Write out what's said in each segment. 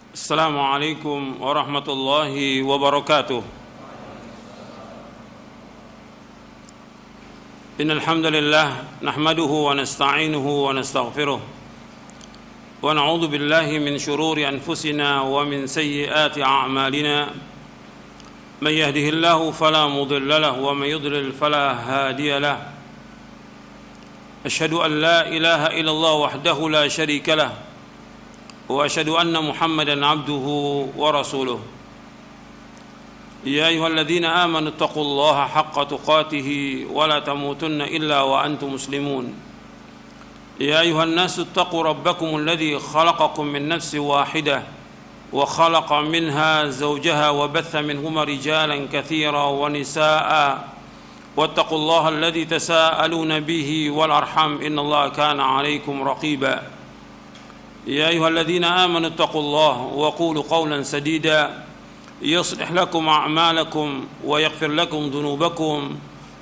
Assalamualaikum warahmatullahi wabarakatuh. Innal hamdalillah nahmaduhu wa nasta'inuhu wa nastaghfiruh wa na'udzu billahi min shururi anfusina wa min sayyiati a'malina. May yahdihillahu fala mudilla lahu wa may yudlil fala hadiya lahu. Asyhadu an la ilaha illallah wahdahu la syarika lahu wa asyhadu anna Muhammadan abduhu wa rasuluh. Ya ayyuhalladzina amanu taqullaha haqqa tuqatih wa la tamutunna illa wa antum muslimun. Ya ayyuhan nasu taqu rabbakumul ladzi khalaqakum min nafsin wahidah wa khalaqa minha zawjaha wa batha minhuma rijalan katsiran wa nisaa'a wattaqullaha alladzi tasaaluna bihi wal arham innallaha kana 'alaikum raqiba. يا أيها الذين آمنوا اتقوا الله وقولوا قولا سديدا يصلح لكم أعمالكم ويغفر لكم ذنوبكم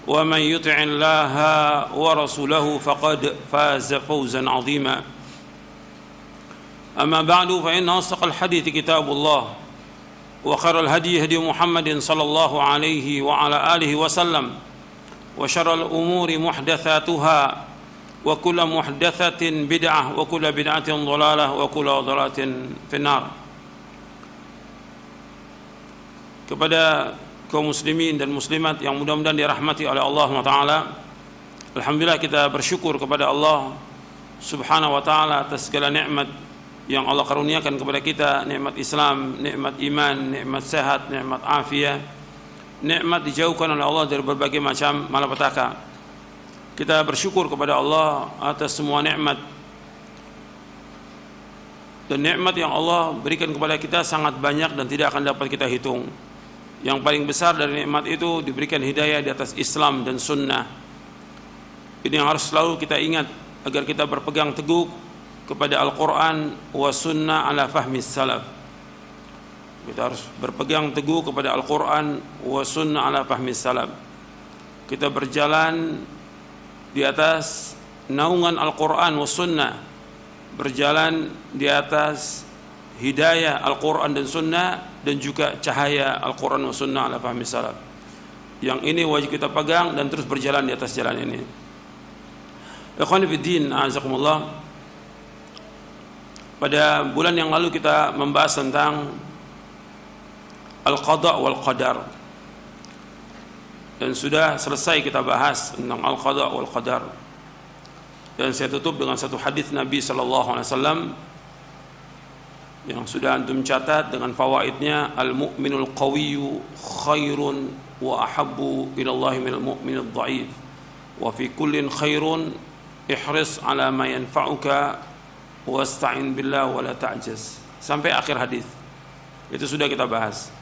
ومن يطع الله ورسوله فقد فاز فوزا عظيما. أما بعد فإن أصدق الحديث كتاب الله وخير الهدي هدي محمد صلى الله عليه وعلى آله وسلم وشر الأمور محدثاتها wa kullu muhdatsatin bid'ah wa kullu bid'atin dhalalah wa kullu dhalalatin finnar. Kepada kaum muslimin dan muslimat yang mudah-mudahan dirahmati oleh Allah SWT, alhamdulillah kita bersyukur kepada Allah Subhanahu wa taala atas segala nikmat yang Allah karuniakan kepada kita, nikmat Islam, nikmat iman, nikmat sehat, nikmat afiat, nikmat dijauhkan oleh Allah dari berbagai macam malapetaka. Kita bersyukur kepada Allah atas semua nikmat, dan nikmat yang Allah berikan kepada kita sangat banyak dan tidak akan dapat kita hitung. Yang paling besar dari nikmat itu diberikan hidayah di atas Islam dan sunnah. Ini yang harus selalu kita ingat agar kita berpegang teguh kepada Al-Quran wa sunnah ala fahmi salaf. Kita harus berpegang teguh kepada Al-Quran wa sunnah ala fahmi salaf. Kita berjalan di atas naungan Al-Quran wa sunnah, berjalan di atas hidayah Al-Quran dan sunnah, dan juga cahaya Al-Quran wa sunnah ala fahmi salaf. Yang ini wajib kita pegang dan terus berjalan di atas jalan ini. Ikhwani fiddin, a'azakumullah. Pada bulan yang lalu kita membahas tentang Al-Qadha wal Qadar, dan sudah selesai kita bahas tentang Al-Qadha wal Qadar. Dan saya tutup dengan satu hadis Nabi sallallahu alaihi wasallam yang sudah antum catat dengan fawaidnya. Al-mu'minul qawiyyu khairun wa ahabbu ila Allah minal mu'minid dha'if wa fi kullin khairun ihris ala ma yanfa'uka wasta'in billah wa la ta'jaz, sampai akhir hadis. Itu sudah kita bahas.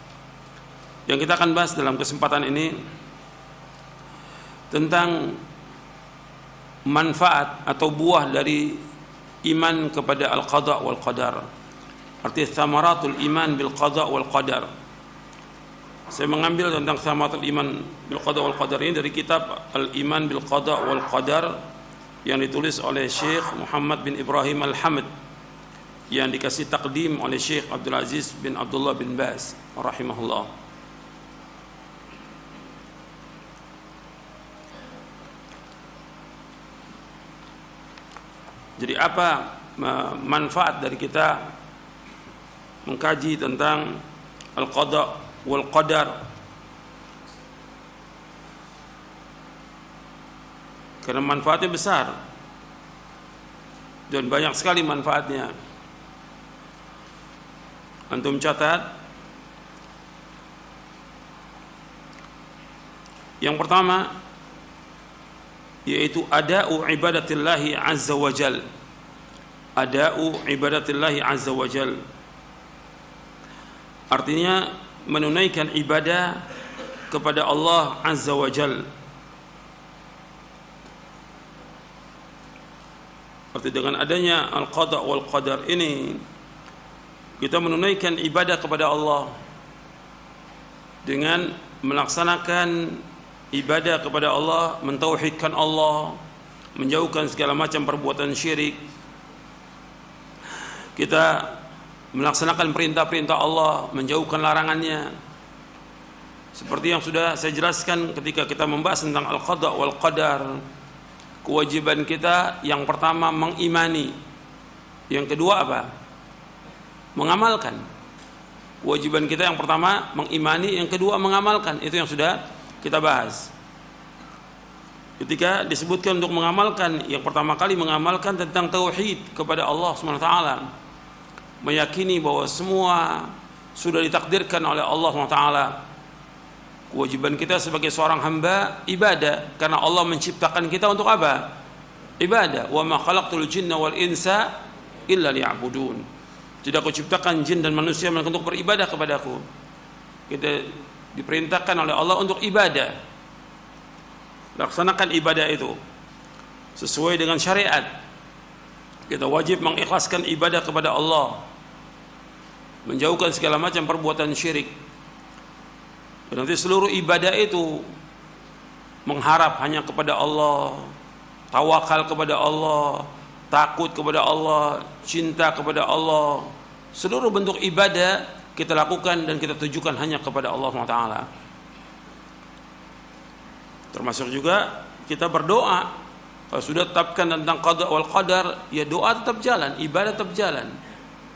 Yang kita akan bahas dalam kesempatan ini tentang manfaat atau buah dari iman kepada al-qadha wal qadar. Arti thamaratul iman bil qadha wal qadar. Saya mengambil tentang thamaratul iman bil qadha wal qadar ini dari kitab Al-Iman bil Qadha wal Qadar yang ditulis oleh Syekh Muhammad bin Ibrahim Al-Hamd, yang dikasih takdim oleh Syekh Abdul Aziz bin Abdullah bin Baz rahimahullah. Jadi apa manfaat dari kita mengkaji tentang Al-Qadha wal Qadar? Karena manfaatnya besar dan banyak sekali manfaatnya. Antum catat. Yang pertama yaitu ada'u ibadatillahi azza wa jal. Ada'u ibadatillahi azza wa jal, artinya menunaikan ibadah kepada Allah azza wa jal. Arti dengan adanya al-qadha wal qadar ini, kita menunaikan ibadah kepada Allah dengan melaksanakan ibadah kepada Allah, mentauhidkan Allah, menjauhkan segala macam perbuatan syirik. Kita melaksanakan perintah-perintah Allah, menjauhkan larangannya. Seperti yang sudah saya jelaskan ketika kita membahas tentang al-qada wal qadar. Kewajiban kita yang pertama mengimani, yang kedua apa? Mengamalkan. Kewajiban kita yang pertama mengimani, yang kedua mengamalkan. Itu yang sudah kita bahas. Ketika disebutkan untuk mengamalkan, yang pertama kali mengamalkan tentang tauhid kepada Allah SWT, meyakini bahwa semua sudah ditakdirkan oleh Allah SWT. Kewajiban kita sebagai seorang hamba ibadah, karena Allah menciptakan kita untuk apa? Ibadah. Wa ma khalaqtul jinna wal insa illa liya'budun. Tidak aku ciptakan jin dan manusia melainkan untuk beribadah kepadaku. Kita diperintahkan oleh Allah untuk ibadah. Laksanakan ibadah itu sesuai dengan syariat. Kita wajib mengikhlaskan ibadah kepada Allah, menjauhkan segala macam perbuatan syirik. Dan nanti seluruh ibadah itu mengharap hanya kepada Allah, tawakal kepada Allah, takut kepada Allah, cinta kepada Allah. Seluruh bentuk ibadah kita lakukan dan kita tujukan hanya kepada Allah SWT. Termasuk juga kita berdoa. Kalau sudah tetapkan tentang qada wal qadar, ya doa tetap jalan, ibadah tetap jalan.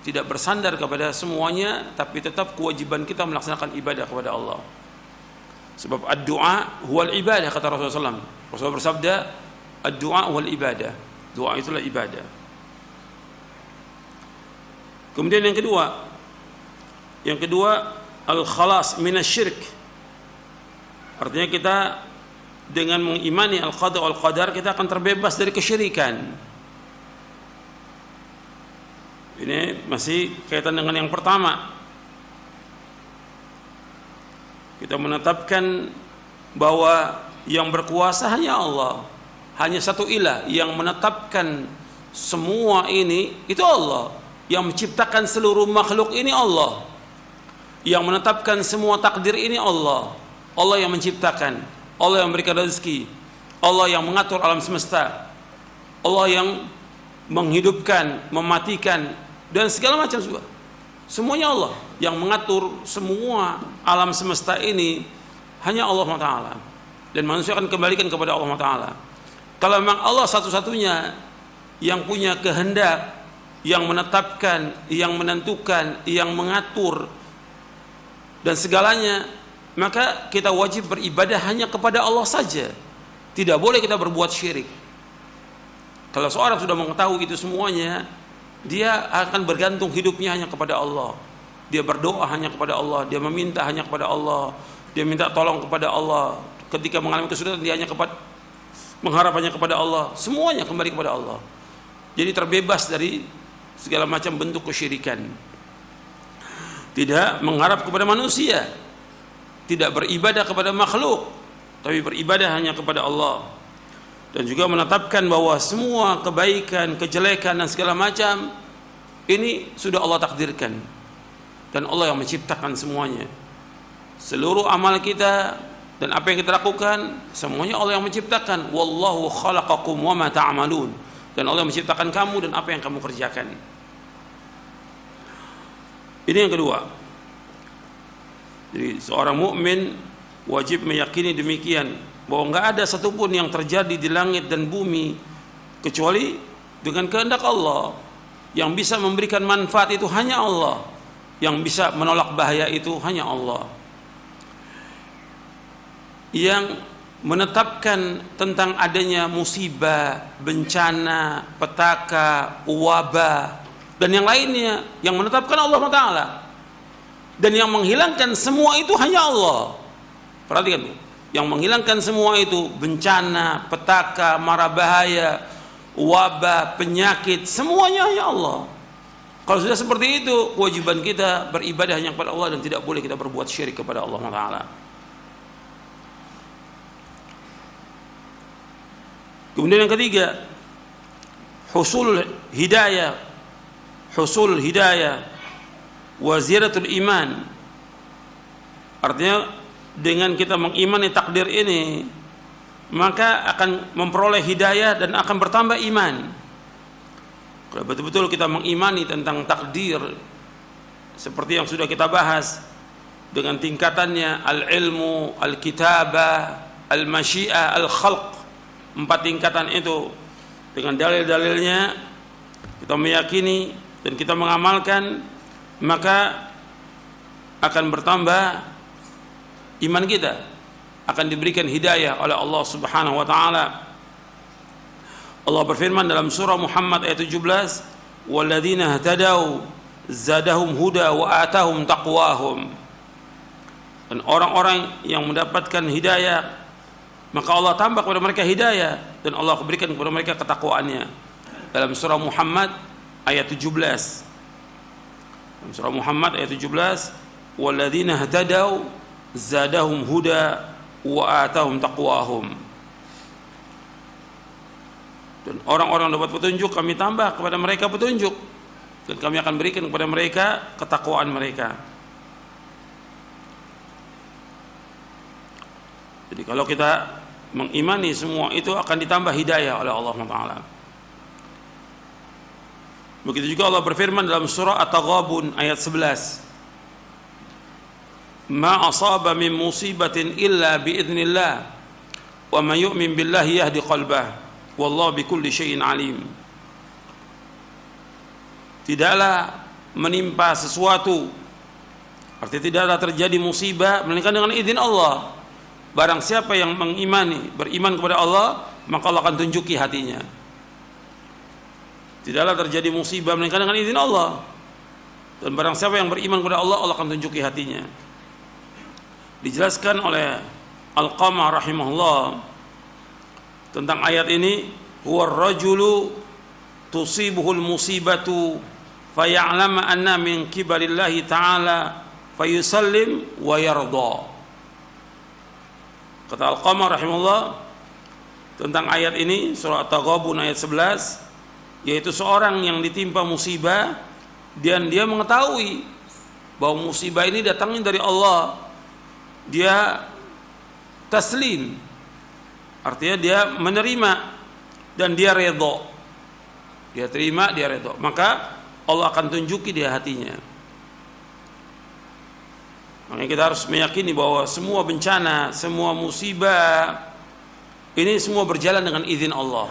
Tidak bersandar kepada semuanya, tapi tetap kewajiban kita melaksanakan ibadah kepada Allah. Sebab ad-du'a huwal ibadah, kata Rasulullah SAW. Rasulullah bersabda, ad-du'a huwal ibadah. Doa itulah ibadah. Kemudian yang kedua al-khalas minasy-syirk. Artinya kita dengan mengimani al-qada wal qadar, kita akan terbebas dari kesyirikan. Ini masih kaitan dengan yang pertama. Kita menetapkan bahwa yang berkuasa hanya Allah, hanya satu ilah yang menetapkan semua ini, itu Allah. Yang menciptakan seluruh makhluk ini Allah. Yang menetapkan semua takdir ini Allah. Allah yang menciptakan, Allah yang memberikan rezeki, Allah yang mengatur alam semesta, Allah yang menghidupkan, mematikan, dan segala macam juga. Semuanya Allah yang mengatur semua alam semesta ini, hanya Allah SWT. Dan manusia akan kembalikan kepada Allah SWT. Kalau memang Allah satu-satunya yang punya kehendak, yang menetapkan, yang menentukan, yang mengatur dan segalanya, maka kita wajib beribadah hanya kepada Allah saja. Tidak boleh kita berbuat syirik. Kalau seorang sudah mengetahui itu semuanya, dia akan bergantung hidupnya hanya kepada Allah. Dia berdoa hanya kepada Allah, dia meminta hanya kepada Allah, dia minta tolong kepada Allah. Ketika mengalami kesulitan, dia hanya mengharap hanya kepada Allah. Semuanya kembali kepada Allah. Jadi terbebas dari segala macam bentuk kesyirikan. Tidak mengharap kepada manusia, tidak beribadah kepada makhluk, tapi beribadah hanya kepada Allah. Dan juga menetapkan bahwa semua kebaikan, kejelekan dan segala macam ini sudah Allah takdirkan, dan Allah yang menciptakan semuanya. Seluruh amal kita dan apa yang kita lakukan, semuanya Allah yang menciptakan. Wallahu khalaqakum wa ma ta'malun. Dan Allah yang menciptakan kamu dan apa yang kamu kerjakan. Ini yang kedua. Jadi seorang mukmin wajib meyakini demikian, bahwa enggak ada satupun yang terjadi di langit dan bumi kecuali dengan kehendak Allah. Yang bisa memberikan manfaat itu hanya Allah, yang bisa menolak bahaya itu hanya Allah. Yang menetapkan tentang adanya musibah, bencana, petaka, wabah dan yang lainnya, yang menetapkan Allah Ta'ala. Dan yang menghilangkan semua itu hanya Allah. Perhatikan tuh. Yang menghilangkan semua itu, bencana, petaka, mara bahaya, wabah, penyakit, semuanya hanya Allah. Kalau sudah seperti itu, kewajiban kita beribadah hanya kepada Allah dan tidak boleh kita berbuat syirik kepada Allah Ta'ala. Kemudian yang ketiga, husul hidayah wa ziyadatul iman. Artinya dengan kita mengimani takdir ini, maka akan memperoleh hidayah dan akan bertambah iman. Kalau betul-betul kita mengimani tentang takdir, seperti yang sudah kita bahas dengan tingkatannya al-ilmu, al-kitabah, al-masyiah, al-khalq. 4 tingkatan itu dengan dalil-dalilnya kita meyakini dan kita mengamalkan, maka akan bertambah iman kita, akan diberikan hidayah oleh Allah Subhanahu wa taala. Allah berfirman dalam surah Muhammad ayat 17, "Walladzina ihtadaw zadahum huda wa atahum taqwahum." Dan orang-orang yang mendapatkan hidayah, maka Allah tambah kepada mereka hidayah dan Allah berikan kepada mereka ketakwaannya. Dalam surah Muhammad ayat 17. Dalam surah Muhammad ayat 17, "Walladzina ihtadaw zadahum huda wa atahum taqwahum." Dan orang-orang dapat petunjuk, kami tambah kepada mereka petunjuk dan kami akan berikan kepada mereka ketakwaan mereka. Jadi kalau kita mengimani semua itu akan ditambah hidayah oleh Allah Taala. Begitu juga Allah berfirman dalam surah At-Taghabun ayat 11, "Ma asaba min musibatin illa biidznillah wa man yu'min billahi yahdi qalbah wallahu bikulli syai'in alim." Tidaklah menimpa sesuatu, artinya tidaklah terjadi musibah melainkan dengan izin Allah. Barang siapa yang mengimani, beriman kepada Allah, maka Allah akan tunjuki hatinya. Tidaklah terjadi musibah melainkan dengan izin Allah. Dan barang siapa yang beriman kepada Allah, Allah akan tunjuki hatinya. Dijelaskan oleh Al-Qamah rahimahullah tentang ayat ini, "Huwar rajulu tusibuhul musibatu faya'lama anna min kibarillahi ta'ala fayusallim wa yarda." Kata Al-Qamah rahimahullah tentang ayat ini, surah At-Taghabun ayat 11, yaitu seorang yang ditimpa musibah dan dia mengetahui bahwa musibah ini datangnya dari Allah, dia taslim, artinya dia menerima dan dia redha, dia terima, dia redha, maka Allah akan tunjuki dia hatinya. Makanya kita harus meyakini bahwa semua bencana, semua musibah ini semua berjalan dengan izin Allah.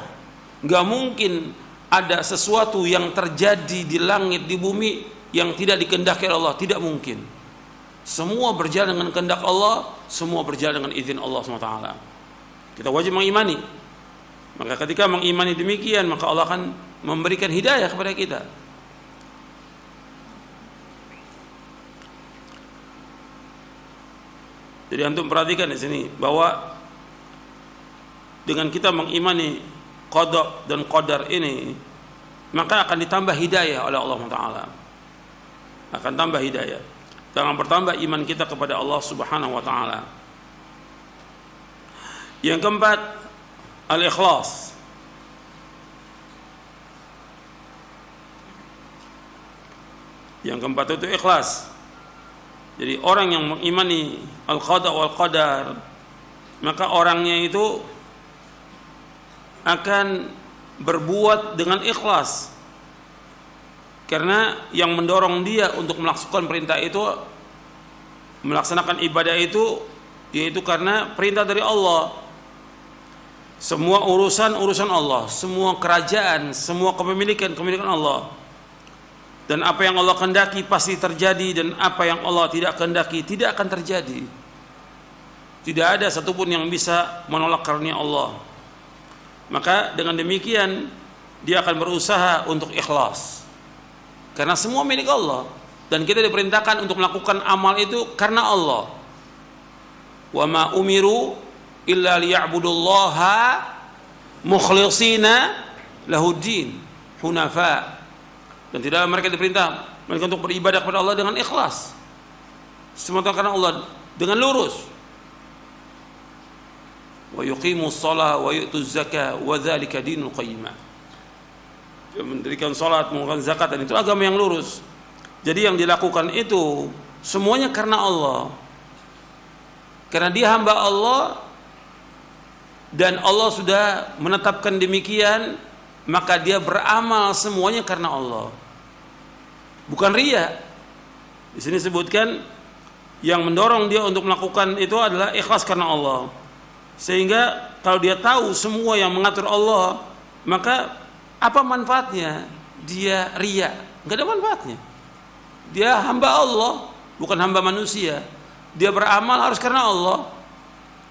Gak mungkin ada sesuatu yang terjadi di langit, di bumi yang tidak dikehendaki Allah, tidak mungkin. Semua berjalan dengan kehendak Allah, semua berjalan dengan izin Allah SWT. Kita wajib mengimani. Maka ketika mengimani demikian, maka Allah akan memberikan hidayah kepada kita. Jadi antum perhatikan di sini bahwa dengan kita mengimani qada dan qadar ini, maka akan ditambah hidayah oleh Allah Taala. Akan tambah hidayah. Dan bertambah iman kita kepada Allah Subhanahu wa taala. Yang keempat, al-ikhlas. Yang keempat itu ikhlas. Jadi orang yang mengimani al-qada wal qadar, maka orangnya itu akan berbuat dengan ikhlas. Karena yang mendorong dia untuk melaksanakan perintah itu, melaksanakan ibadah itu, yaitu karena perintah dari Allah. Semua urusan Allah, semua kerajaan, semua kepemilikan Allah. Dan apa yang Allah kehendaki pasti terjadi, dan apa yang Allah tidak kehendaki tidak akan terjadi. Tidak ada satupun yang bisa menolak karunia Allah. Maka dengan demikian dia akan berusaha untuk ikhlas. Karena semua milik Allah, dan kita diperintahkan untuk melakukan amal itu karena Allah. Wa ma umiru illa liya'budullaha mukhlishina lahuddin hunafa. Dan tidak mereka diperintah mereka untuk beribadah kepada Allah dengan ikhlas, semata karena Allah, dengan lurus. Wa yuqimus shalah wa yu'tuz zakah wa dzalika dinul qayyimah. Mendirikan salat, mengeluarkan zakat, dan itu agama yang lurus. Jadi yang dilakukan itu semuanya karena Allah. Karena dia hamba Allah dan Allah sudah menetapkan demikian, maka dia beramal semuanya karena Allah. Bukan riya. Di sini sebutkan yang mendorong dia untuk melakukan itu adalah ikhlas karena Allah. Sehingga kalau dia tahu semua yang mengatur Allah, maka apa manfaatnya dia riya? Enggak ada manfaatnya. Dia hamba Allah, bukan hamba manusia. Dia beramal harus karena Allah.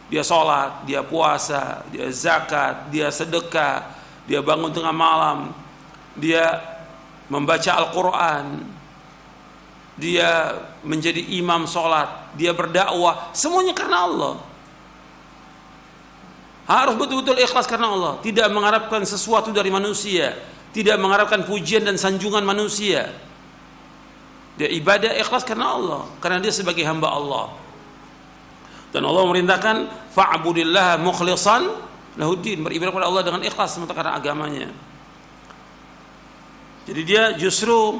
Dia sholat, dia puasa, dia zakat, dia sedekah, dia bangun tengah malam, dia membaca Al-Quran, dia menjadi imam sholat, dia berdakwah, semuanya karena Allah. Harus betul-betul ikhlas karena Allah, tidak mengharapkan sesuatu dari manusia, tidak mengharapkan pujian dan sanjungan manusia. Dia ibadah ikhlas karena Allah, karena dia sebagai hamba Allah. Dan Allah memerintahkan fa'budillaha mukhlishan lahuddin, beribadah kepada Allah dengan ikhlas semata karena agamanya. Jadi dia justru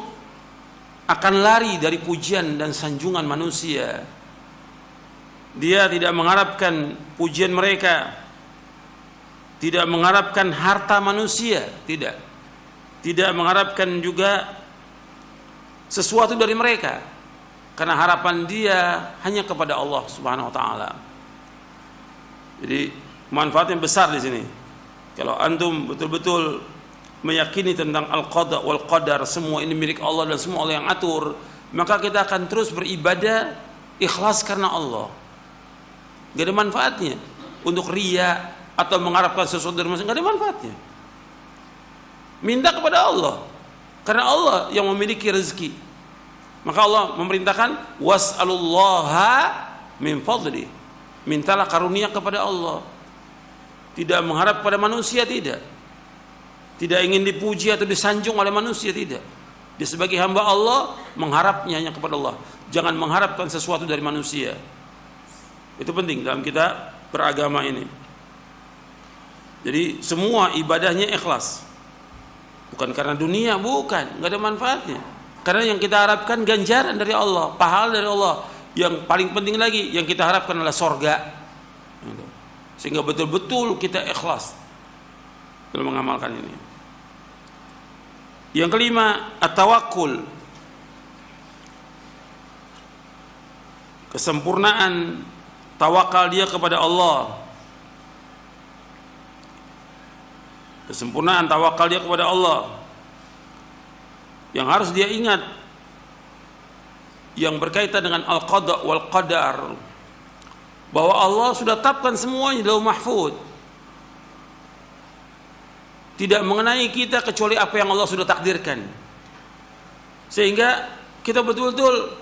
akan lari dari pujian dan sanjungan manusia. Dia tidak mengharapkan pujian mereka, tidak mengharapkan harta manusia, tidak mengharapkan juga sesuatu dari mereka, karena harapan dia hanya kepada Allah Subhanahu wa taala. Jadi manfaatnya besar di sini. Kalau antum betul-betul meyakini tentang al-qada wal qadar, semua ini milik Allah dan semua Allah yang atur, maka kita akan terus beribadah ikhlas karena Allah. Gak ada manfaatnya untuk riya atau mengharapkan sesuatu dari manusia, gak ada manfaatnya. Minta kepada Allah, karena Allah yang memiliki rezeki. Maka Allah memerintahkan was'alullaha min fadli, mintalah karunia kepada Allah. Tidak mengharap pada manusia, tidak ingin dipuji atau disanjung oleh manusia, tidak. Dia sebagai hamba Allah mengharapnya hanya kepada Allah. Jangan mengharapkan sesuatu dari manusia. Itu penting dalam kita beragama ini. Jadi semua ibadahnya ikhlas, bukan karena dunia, bukan, nggak ada manfaatnya. Karena yang kita harapkan ganjaran dari Allah, pahala dari Allah. Yang paling penting lagi yang kita harapkan adalah sorga. Sehingga betul-betul kita ikhlas dalam mengamalkan ini. Yang kelima, at-tawakkul, kesempurnaan tawakal dia kepada Allah. Kesempurnaan tawakal dia kepada Allah. Yang harus dia ingat yang berkaitan dengan al-qada wal qadar, bahwa Allah sudah tetapkan semuanya di Lauh Mahfuz. Tidak mengenai kita kecuali apa yang Allah sudah takdirkan. Sehingga kita betul-betul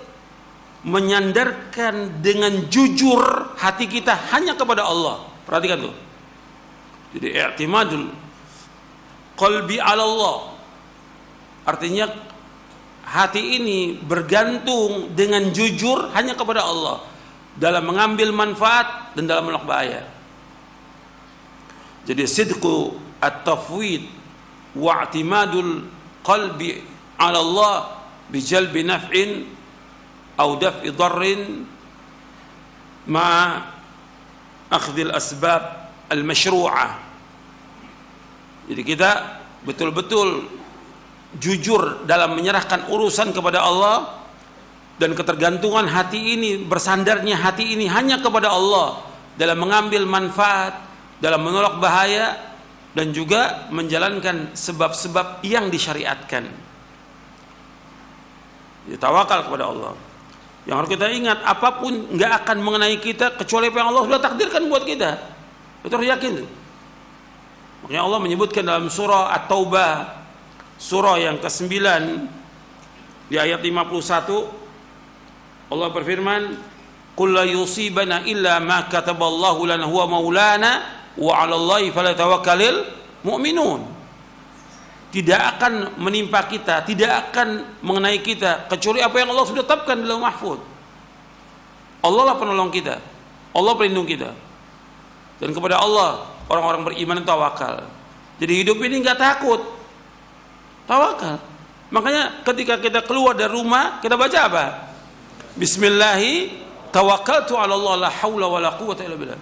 menyandarkan dengan jujur hati kita hanya kepada Allah. Perhatikan tuh. Jadi i'timadul qalbi 'ala Allah. Artinya hati ini bergantung dengan jujur hanya kepada Allah dalam mengambil manfaat dan dalam menolak bahaya. Jadi sidqu at-tafwid wa i'timadul qalbi 'ala Allah bi jalbi naf'in aw daf'i dharrin ma akhdhil asbab al-masyru'ah. Jadi kita betul-betul jujur dalam menyerahkan urusan kepada Allah, dan ketergantungan hati ini, bersandarnya hati ini hanya kepada Allah dalam mengambil manfaat, dalam menolak bahaya, dan juga menjalankan sebab-sebab yang disyariatkan. Ya, tawakal kepada Allah. Yang harus kita ingat, apapun nggak akan mengenai kita kecuali apa yang Allah sudah takdirkan buat kita. Itu harus yakin. Makanya Allah menyebutkan dalam surah At-Taubah, surah yang ke-9 di ayat 51, Allah berfirman, "Qul la yusibana illa ma kataballahu lana huwa maulana wa 'alallahi falyatawakkalul mu'minun." Tidak akan menimpa kita, tidak akan mengenai kita kecuali apa yang Allah sudah tetapkan di Lauh Mahfuz. Allah lah penolong kita, Allah pelindung kita. Dan kepada Allah orang-orang beriman tawakal. Jadi hidup ini enggak takut. Tawakal. Makanya ketika kita keluar dari rumah, kita baca apa? Bismillahi tawakkaltu 'ala Allah la haula wala quwwata illa billah.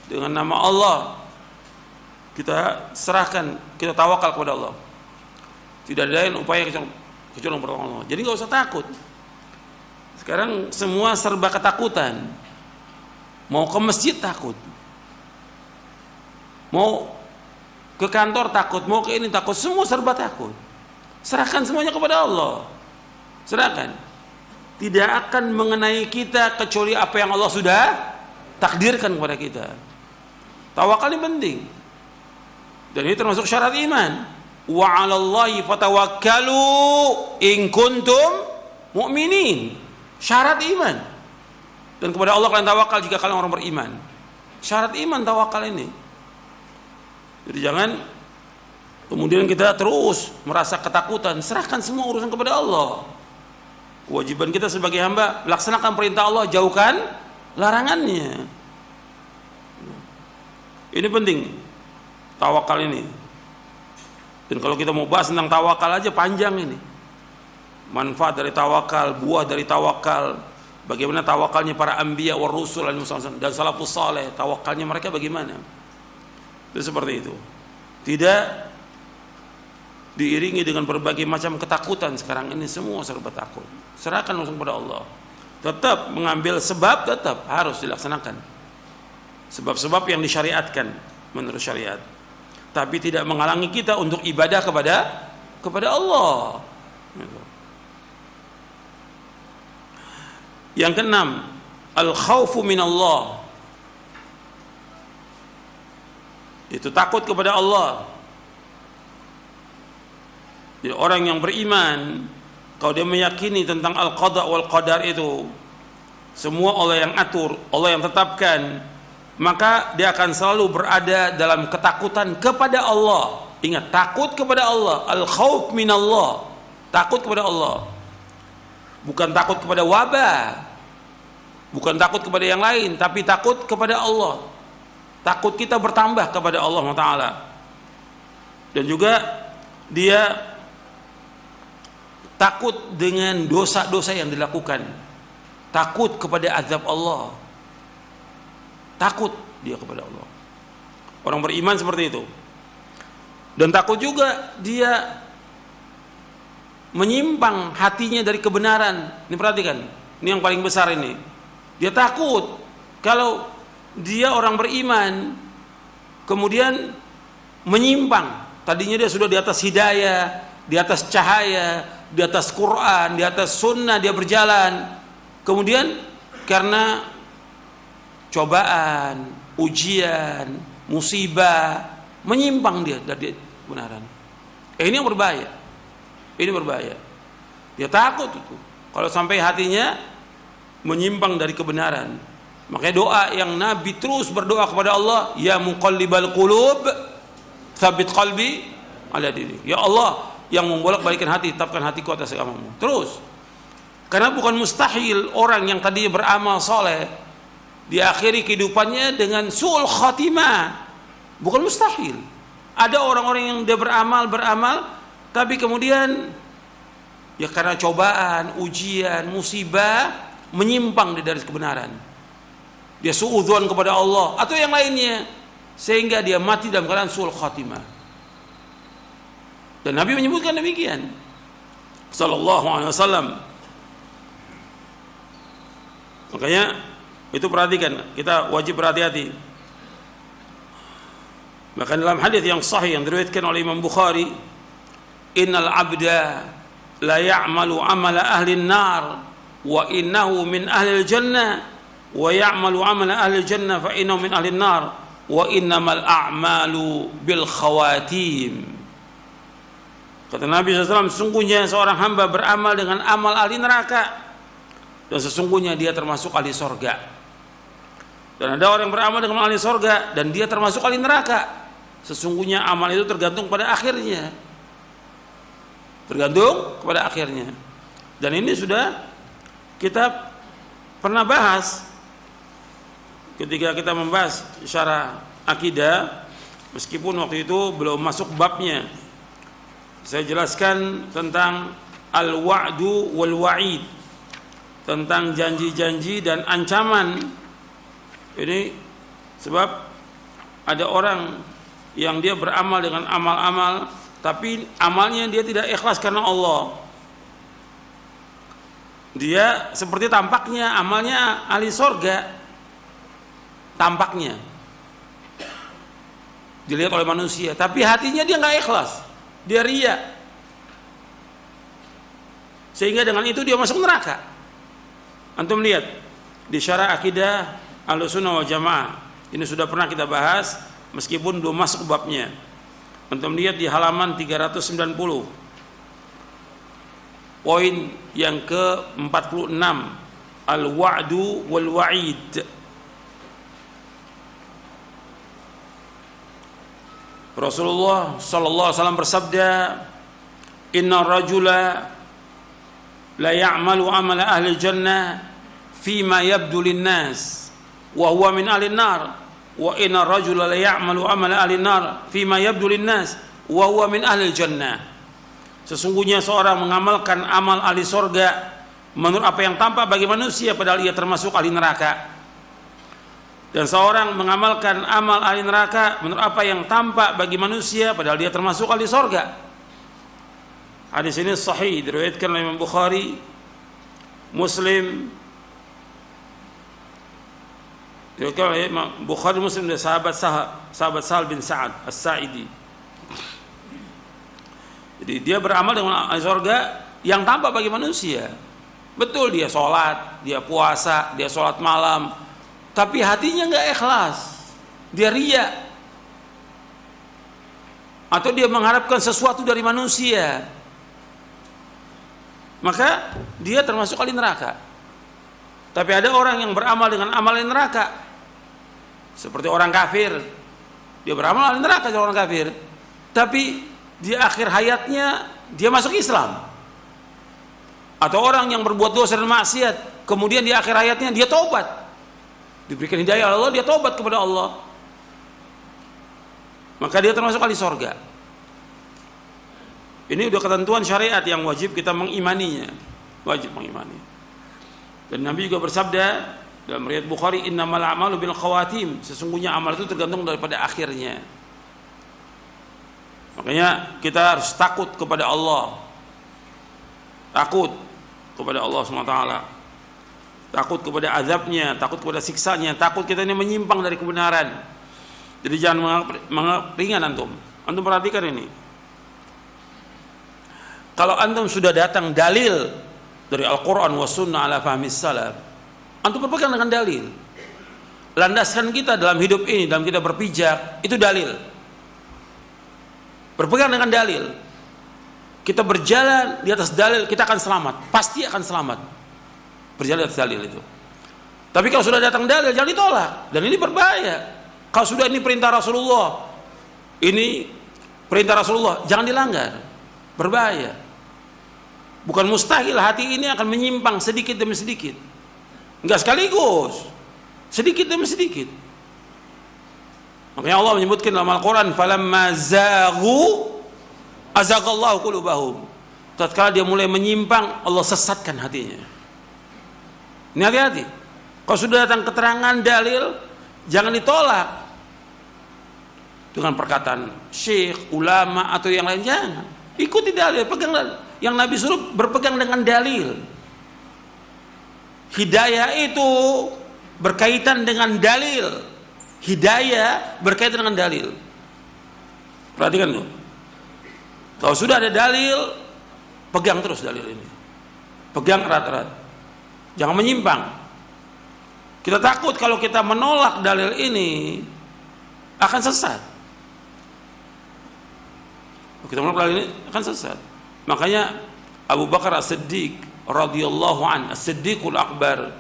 Dengan nama Allah kita serahkan, kita tawakal kepada Allah. Tidak ada lain upaya kecuali pertolongan Allah. Jadi enggak usah takut. Sekarang semua serba ketakutan. Mau ke masjid takut, mau ke kantor takut, mau ke ini takut, semua serba takut. Serahkan semuanya kepada Allah. Serahkan. Tidak akan mengenai kita kecuali apa yang Allah sudah takdirkan kepada kita. Tawakal ini penting. Dan ini termasuk syarat iman. Wa 'alallahi fatawakkalu in kuntum mu'minin. Syarat iman. Dan kepada Allah kalian tawakal jika kalian orang beriman. Syarat iman tawakal ini. Jadi jangan kemudian kita terus merasa ketakutan. Serahkan semua urusan kepada Allah. Kewajiban kita sebagai hamba, laksanakan perintah Allah, jauhkan larangannya. Ini penting, tawakal ini. Dan kalau kita mau bahas tentang tawakal aja panjang ini. Manfaat dari tawakal, buah dari tawakal, bagaimana tawakalnya para anbiya wa rusul dan salafus saleh, tawakalnya mereka bagaimana. Itu seperti itu. Tidak diiringi dengan berbagai macam ketakutan. Sekarang ini semua serba takut. Serahkan langsung kepada Allah. Tetap mengambil sebab, tetap harus dilaksanakan sebab-sebab yang disyariatkan menurut syariat, tapi tidak menghalangi kita untuk ibadah kepada Allah. Yang keenam, al-khaufu minallah. Itu takut kepada Allah. Jadi orang yang beriman, kalau dia meyakini tentang al-qada wal qadar itu semua Allah yang atur, Allah yang tetapkan, maka dia akan selalu berada dalam ketakutan kepada Allah. Ingat, takut kepada Allah, al-khauf minallah. Takut kepada Allah. Bukan takut kepada wabah, bukan takut kepada yang lain, tapi takut kepada Allah. Takut kita bertambah kepada Allah Ta'ala. Dan juga dia takut dengan dosa-dosa yang dilakukan, takut kepada azab Allah, takut dia kepada Allah. Orang beriman seperti itu. Dan takut juga dia menyimpang hatinya dari kebenaran. Ini perhatikan, ini yang paling besar ini. Dia takut kalau dia orang beriman kemudian menyimpang. Tadinya dia sudah di atas hidayah, di atas cahaya, di atas Quran, di atas sunnah dia berjalan. Kemudian karena cobaan, ujian, musibah, menyimpang dia dari kebenaran. Ini yang berbahaya. Ini berbahaya. Dia takut itu kalau sampai hatinya menyimpang dari kebenaran. Makanya doa yang Nabi terus berdoa kepada Allah, ya muqallibal qulub, tsabit qalbi ala dinik. Ya Allah yang membolak-balikan hati, tetapkan hatiku atas agamamu. Terus. Karena bukan mustahil orang yang tadinya beramal soleh diakhiri kehidupannya dengan su'ul khatimah. Bukan mustahil. Ada orang-orang yang dia beramal tapi kemudian ya karena cobaan, ujian, musibah menyimpang dari kebenaran. Dia suudzon kepada Allah atau yang lainnya sehingga dia mati dalam keadaan su'ul khatimah. Dan Nabi menyebutkan demikian sallallahu alaihi wasallam. Makanya itu perhatikan, kita wajib berhati-hati. Bahkan dalam hadis yang sahih yang diriwayatkan oleh Imam Bukhari, innal abda la ya'malu amala ahli an-nar wa innahu min ahli al-jannah wa ya'malu amala ahli al-jannah fa innahu min ahli an-nar wa innamal a'malu bil khawatim. Kata Nabi SAW, sesungguhnya seorang hamba beramal dengan amal ahli neraka dan sesungguhnya dia termasuk ahli sorga. Dan ada orang yang beramal dengan ahli sorga dan dia termasuk ahli neraka. Sesungguhnya amal itu tergantung pada akhirnya. Tergantung kepada akhirnya. Dan ini sudah kita pernah bahas ketika kita membahas syarah akidah, meskipun waktu itu belum masuk babnya. Saya jelaskan tentang al-wa'du wal wa'id, tentang janji-janji dan ancaman. Ini sebab ada orang yang dia beramal dengan amal-amal tapi amalnya dia tidak ikhlas karena Allah. Dia seperti tampaknya amalnya ahli sorga, tampaknya dilihat oleh manusia, tapi hatinya dia nggak ikhlas, dia ria, sehingga dengan itu dia masuk neraka. Antum lihat di Syarah Akidah Ahlussunnah wal Jamaah, ini sudah pernah kita bahas meskipun belum masuk babnya. Antum lihat di halaman 390, poin yang ke-46, al-wa'du wal wa'id. Rasulullah sallallahu alaihi wasallam bersabda, "Inna rajula la ya'malu amala ahli jannah fima yabdu lin-nas wa huwa min ahli an-nar, wa inna rajula la ya'malu amala ahli an-nar fima yabdu lin-nas wa huwa min ahli jannah." Sesungguhnya seorang mengamalkan amal ahli sorga menurut apa yang tampak bagi manusia padahal ia termasuk ahli neraka. Dan seorang mengamalkan amal ahli neraka menurut apa yang tampak bagi manusia padahal dia termasuk ahli sorga. Hadis ini sahih, diriwayatkan oleh Imam Bukhari, Muslim, diriwayatkan oleh Imam Bukhari, Muslim dari sahabat Sahal bin Sa'ad As-Sa'idi. Jadi dia beramal dengan ahli sorga yang tampak bagi manusia. Betul, dia sholat, dia puasa, dia sholat malam, tapi hatinya nggak ikhlas, dia ria, atau dia mengharapkan sesuatu dari manusia, maka dia termasuk ahli neraka. Tapi ada orang yang beramal dengan amal neraka, seperti orang kafir, dia beramal ahli neraka seorang orang kafir, tapi di akhir hayatnya dia masuk Islam. Atau orang yang berbuat dosa dan maksiat, kemudian di akhir hayatnya dia taubat, diberikan hidayah Allah, dia taubat kepada Allah, maka dia termasuk ahli sorga. Ini udah ketentuan syariat yang wajib kita mengimaninya, wajib mengimani. Dan Nabi juga bersabda dalam riwayat Bukhari, innamal a'malu bil khawatim, sesungguhnya amal itu tergantung daripada akhirnya. Makanya kita harus takut kepada Allah, takut kepada Allah SWT, takut kepada azabnya, takut kepada siksanya, takut kita ini menyimpang dari kebenaran. Jadi jangan menganggap ringan antum. Antum perhatikan ini. Kalau antum sudah datang dalil dari Al-Quran wa sunnah ala fahmi salaf, antum berpegang dengan dalil. Landasan kita dalam hidup ini, dalam kita berpijak, itu dalil. Berpegang dengan dalil. Kita berjalan di atas dalil, kita akan selamat, pasti akan selamat. Berjalan di atas dalil itu. Tapi kalau sudah datang dalil, jangan ditolak. Dan ini berbahaya. Kalau sudah ini perintah Rasulullah, ini perintah Rasulullah, jangan dilanggar. Berbahaya. Bukan mustahil hati ini akan menyimpang sedikit demi sedikit. Enggak sekaligus, sedikit demi sedikit. Makanya Allah menyebutkan dalam Al-Quran, falamma zaghu azaghallahu qulubahum. Tatkala dia mulai menyimpang, Allah sesatkan hatinya. Ini hati-hati. Kalau sudah datang keterangan dalil, jangan ditolak dengan perkataan syekh, ulama atau yang lain, jangan. Ikuti dalil, pegang dalil. Yang Nabi suruh berpegang dengan dalil. Hidayah itu berkaitan dengan dalil. Hidayah berkaitan dengan dalil. Perhatikan tuh. Kalau sudah ada dalil, pegang terus dalil ini. Pegang erat-erat. Jangan menyimpang. Kita takut kalau kita menolak dalil ini akan sesat. Kalau kita menolak dalil ini akan sesat. Makanya Abu Bakar As-Siddiq radhiyallahu an, As-Siddiqul Akbar,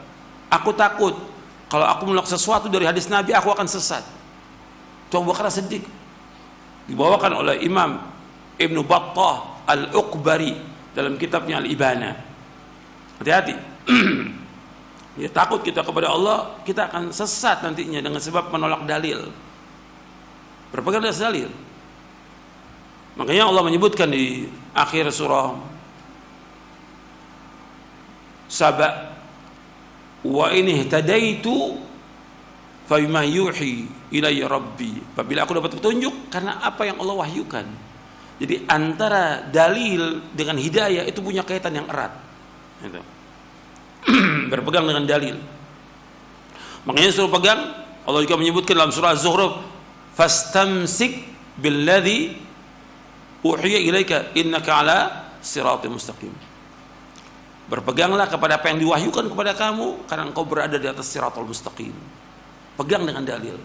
aku takut kalau aku menolak sesuatu dari hadis Nabi aku akan sesat. Itu Abu Bakar As-Siddiq. Dibawakan oleh Imam Ibnu Battah Al-Uqbari dalam kitabnya Al-Ibana. Hati-hati. Ya, takut kita kepada Allah, kita akan sesat nantinya dengan sebab menolak dalil. Berpegang atas dalil. Makanya Allah menyebutkan di akhir surah Saba, wa in ihtadaitu fa bima yuhi ilayya rabbi. Apabila aku dapat petunjuk karena apa yang Allah wahyukan. Jadi antara dalil dengan hidayah itu punya kaitan yang erat. Gitu. berpegang dengan dalil. Makanya suruh pegang. Allah juga menyebutkan dalam surah Az-Zukhruf, fastamsik billadzi uhiya ilaika innaka ala siratal mustaqim. Berpeganglah kepada apa yang diwahyukan kepada kamu, karena engkau berada di atas siratal mustaqim. Pegang dengan dalil.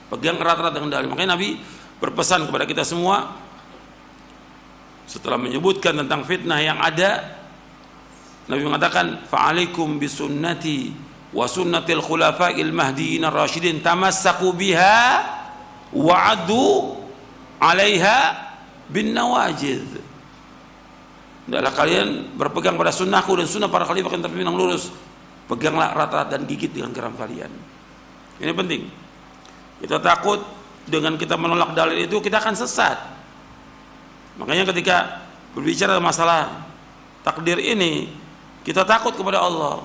Pegang erat-erat dengan dalil. Makanya Nabi berpesan kepada kita semua setelah menyebutkan tentang fitnah yang ada, Nabi mengatakan, fa'alaikum bisunnati wa sunnatil khulafa'il mahdiyin ar-rasyidin tamassaku biha wa'adu 'alaiha bin nawajid. Hendaklah kalian berpegang pada sunnahku dan sunnah para khalifah yang terpimpin yang lurus. Peganglah erat-erat dan gigit dengan geram kalian. Ini penting. Kita takut dengan kita menolak dalil itu kita akan sesat. Makanya ketika berbicara masalah takdir ini, kita takut kepada Allah.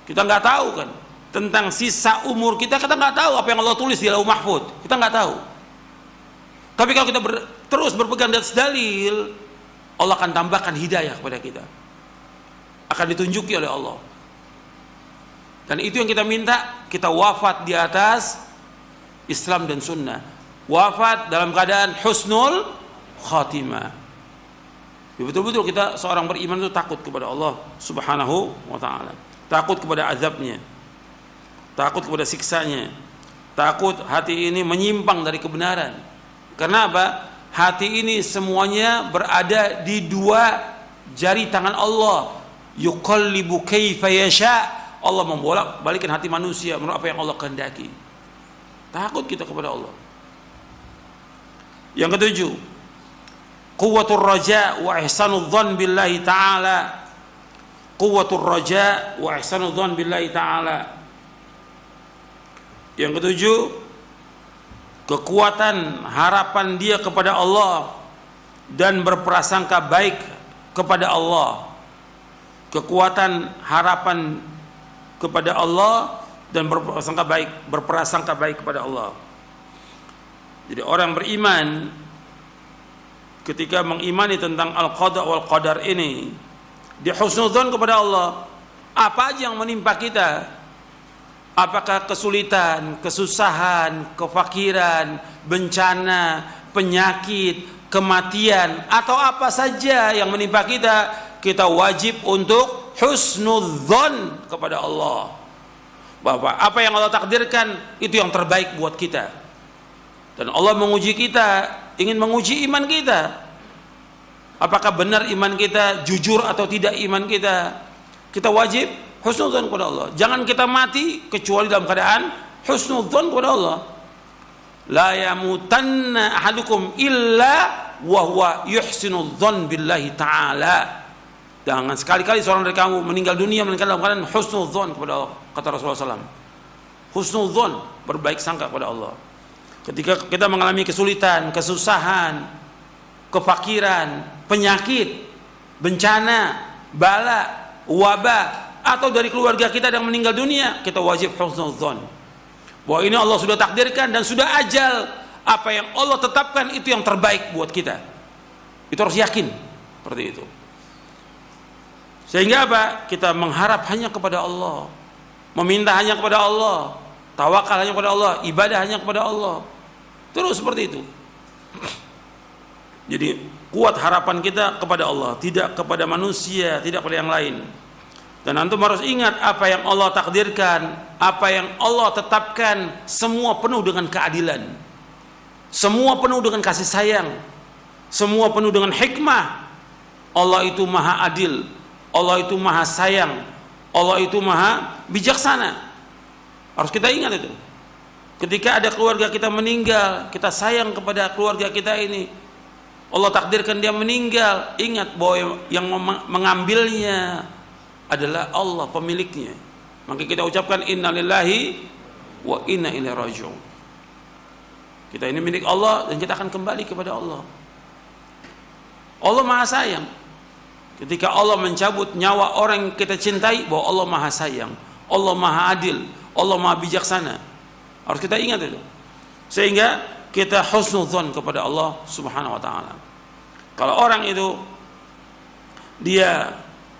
Kita nggak tahu kan tentang sisa umur kita nggak tahu apa yang Allah tulis di Lauh Mahfuz. Kita nggak tahu. Tapi kalau kita terus berpegang di atas dalil, Allah akan tambahkan hidayah kepada kita. Akan ditunjuki oleh Allah. Dan itu yang kita minta, kita wafat di atas Islam dan Sunnah. Wafat dalam keadaan husnul khatimah. Betul-betul kita seorang beriman itu takut kepada Allah Subhanahu wa ta'ala. Takut kepada azabnya. Takut kepada siksanya. Takut hati ini menyimpang dari kebenaran. Karena apa? Hati ini semuanya berada di dua jari tangan Allah. Yuqallibu kaifa yasha. Allah membolak-balikan hati manusia menurut apa yang Allah kehendaki. Takut kita kepada Allah. Yang ketujuh, quwwatur raja wa ihsanudz dzan billahi ta'ala. Quwwatur raja wa ihsanudz dzan billahi ta'ala. Yang ketujuh, kekuatan harapan dia kepada Allah dan berprasangka baik kepada Allah. Kekuatan harapan kepada Allah dan berprasangka baik kepada Allah. Jadi orang beriman ketika mengimani tentang al-qada wal qadar ini, dia husnudzon kepada Allah. Apa aja yang menimpa kita, apakah kesulitan, kesusahan, kefakiran, bencana, penyakit, kematian, atau apa saja yang menimpa kita, kita wajib untuk husnudzon kepada Allah. Bahwa apa yang Allah takdirkan itu yang terbaik buat kita. Dan Allah menguji kita, ingin menguji iman kita. Apakah benar iman kita, jujur atau tidak iman kita. Kita wajib husnudzon kepada Allah. Jangan kita mati kecuali dalam keadaan husnudzon kepada Allah. La yamutanna ahadukum illa wa huwa yuhsinudzon billahi ta'ala. Jangan sekali-kali seorang dari kamu meninggal dunia melainkan dalam keadaan husnudzon kepada Allah, kata Rasulullah SAW. Husnudzon, berbaik sangka kepada Allah. Ketika kita mengalami kesulitan, kesusahan, kefakiran, penyakit, bencana, bala, wabah, atau dari keluarga kita yang meninggal dunia, kita wajib husnudzon bahwa ini Allah sudah takdirkan dan sudah ajal. Apa yang Allah tetapkan itu yang terbaik buat kita. Itu harus yakin seperti itu. Sehingga apa? Kita mengharap hanya kepada Allah, meminta hanya kepada Allah, tawakal hanya kepada Allah, ibadah hanya kepada Allah. Terus seperti itu. Jadi kuat harapan kita kepada Allah, tidak kepada manusia, tidak kepada yang lain. Dan antum harus ingat apa yang Allah takdirkan, apa yang Allah tetapkan, semua penuh dengan keadilan, semua penuh dengan kasih sayang, semua penuh dengan hikmah. Allah itu maha adil, Allah itu maha sayang, Allah itu maha bijaksana. Harus kita ingat itu. Ketika ada keluarga kita meninggal, kita sayang kepada keluarga kita ini, Allah takdirkan dia meninggal, ingat bahwa yang mengambilnya adalah Allah pemiliknya. Maka kita ucapkan innalillahi wa inna ilaihi raji'un. Kita ini milik Allah dan kita akan kembali kepada Allah. Allah maha sayang. Ketika Allah mencabut nyawa orang yang kita cintai, bahwa Allah maha sayang, Allah maha adil, Allah maha bijaksana. Harus kita ingat itu. Sehingga kita husnudzon kepada Allah Subhanahu wa ta'ala. Kalau orang itu dia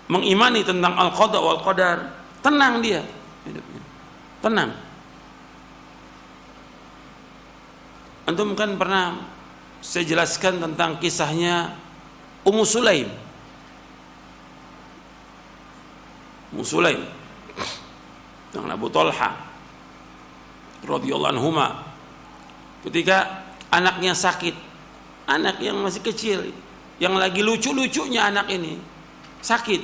mengimani tentang al-qada wal qadar, tenang dia hidupnya, tenang. Antum kan pernah saya jelaskan tentang kisahnya Ummu Sulaim. Ummu Sulaim dengan Abu Talha radhiyallahu anhuma, ketika anaknya sakit, anak yang masih kecil, yang lagi lucu-lucunya anak ini sakit,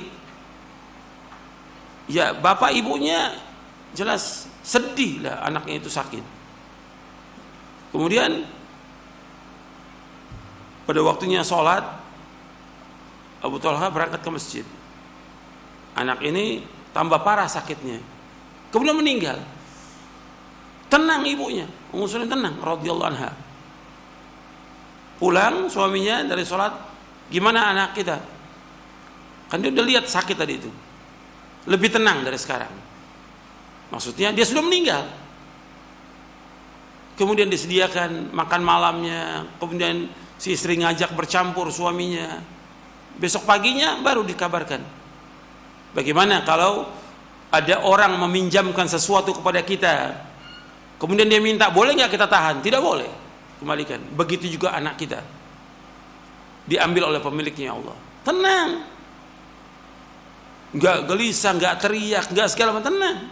ya bapak ibunya jelas sedih lah anaknya itu sakit. Kemudian pada waktunya sholat, Abu Talha berangkat ke masjid. Anak ini tambah parah sakitnya, kemudian meninggal. Tenang ibunya, Ummu Sulaim tenang radhiyallahu anha. Pulang suaminya dari sholat, gimana anak kita? Kan dia udah lihat sakit tadi itu, lebih tenang dari sekarang. Maksudnya dia sudah meninggal. Kemudian disediakan makan malamnya, kemudian si istri ngajak bercampur suaminya. Besok paginya baru dikabarkan. Bagaimana kalau ada orang meminjamkan sesuatu kepada kita, kemudian dia minta, boleh nggak kita tahan? Tidak boleh, kembalikan. Begitu juga anak kita, diambil oleh pemiliknya. Allah tenang, nggak gelisah, nggak teriak, nggak segala macam, tenang.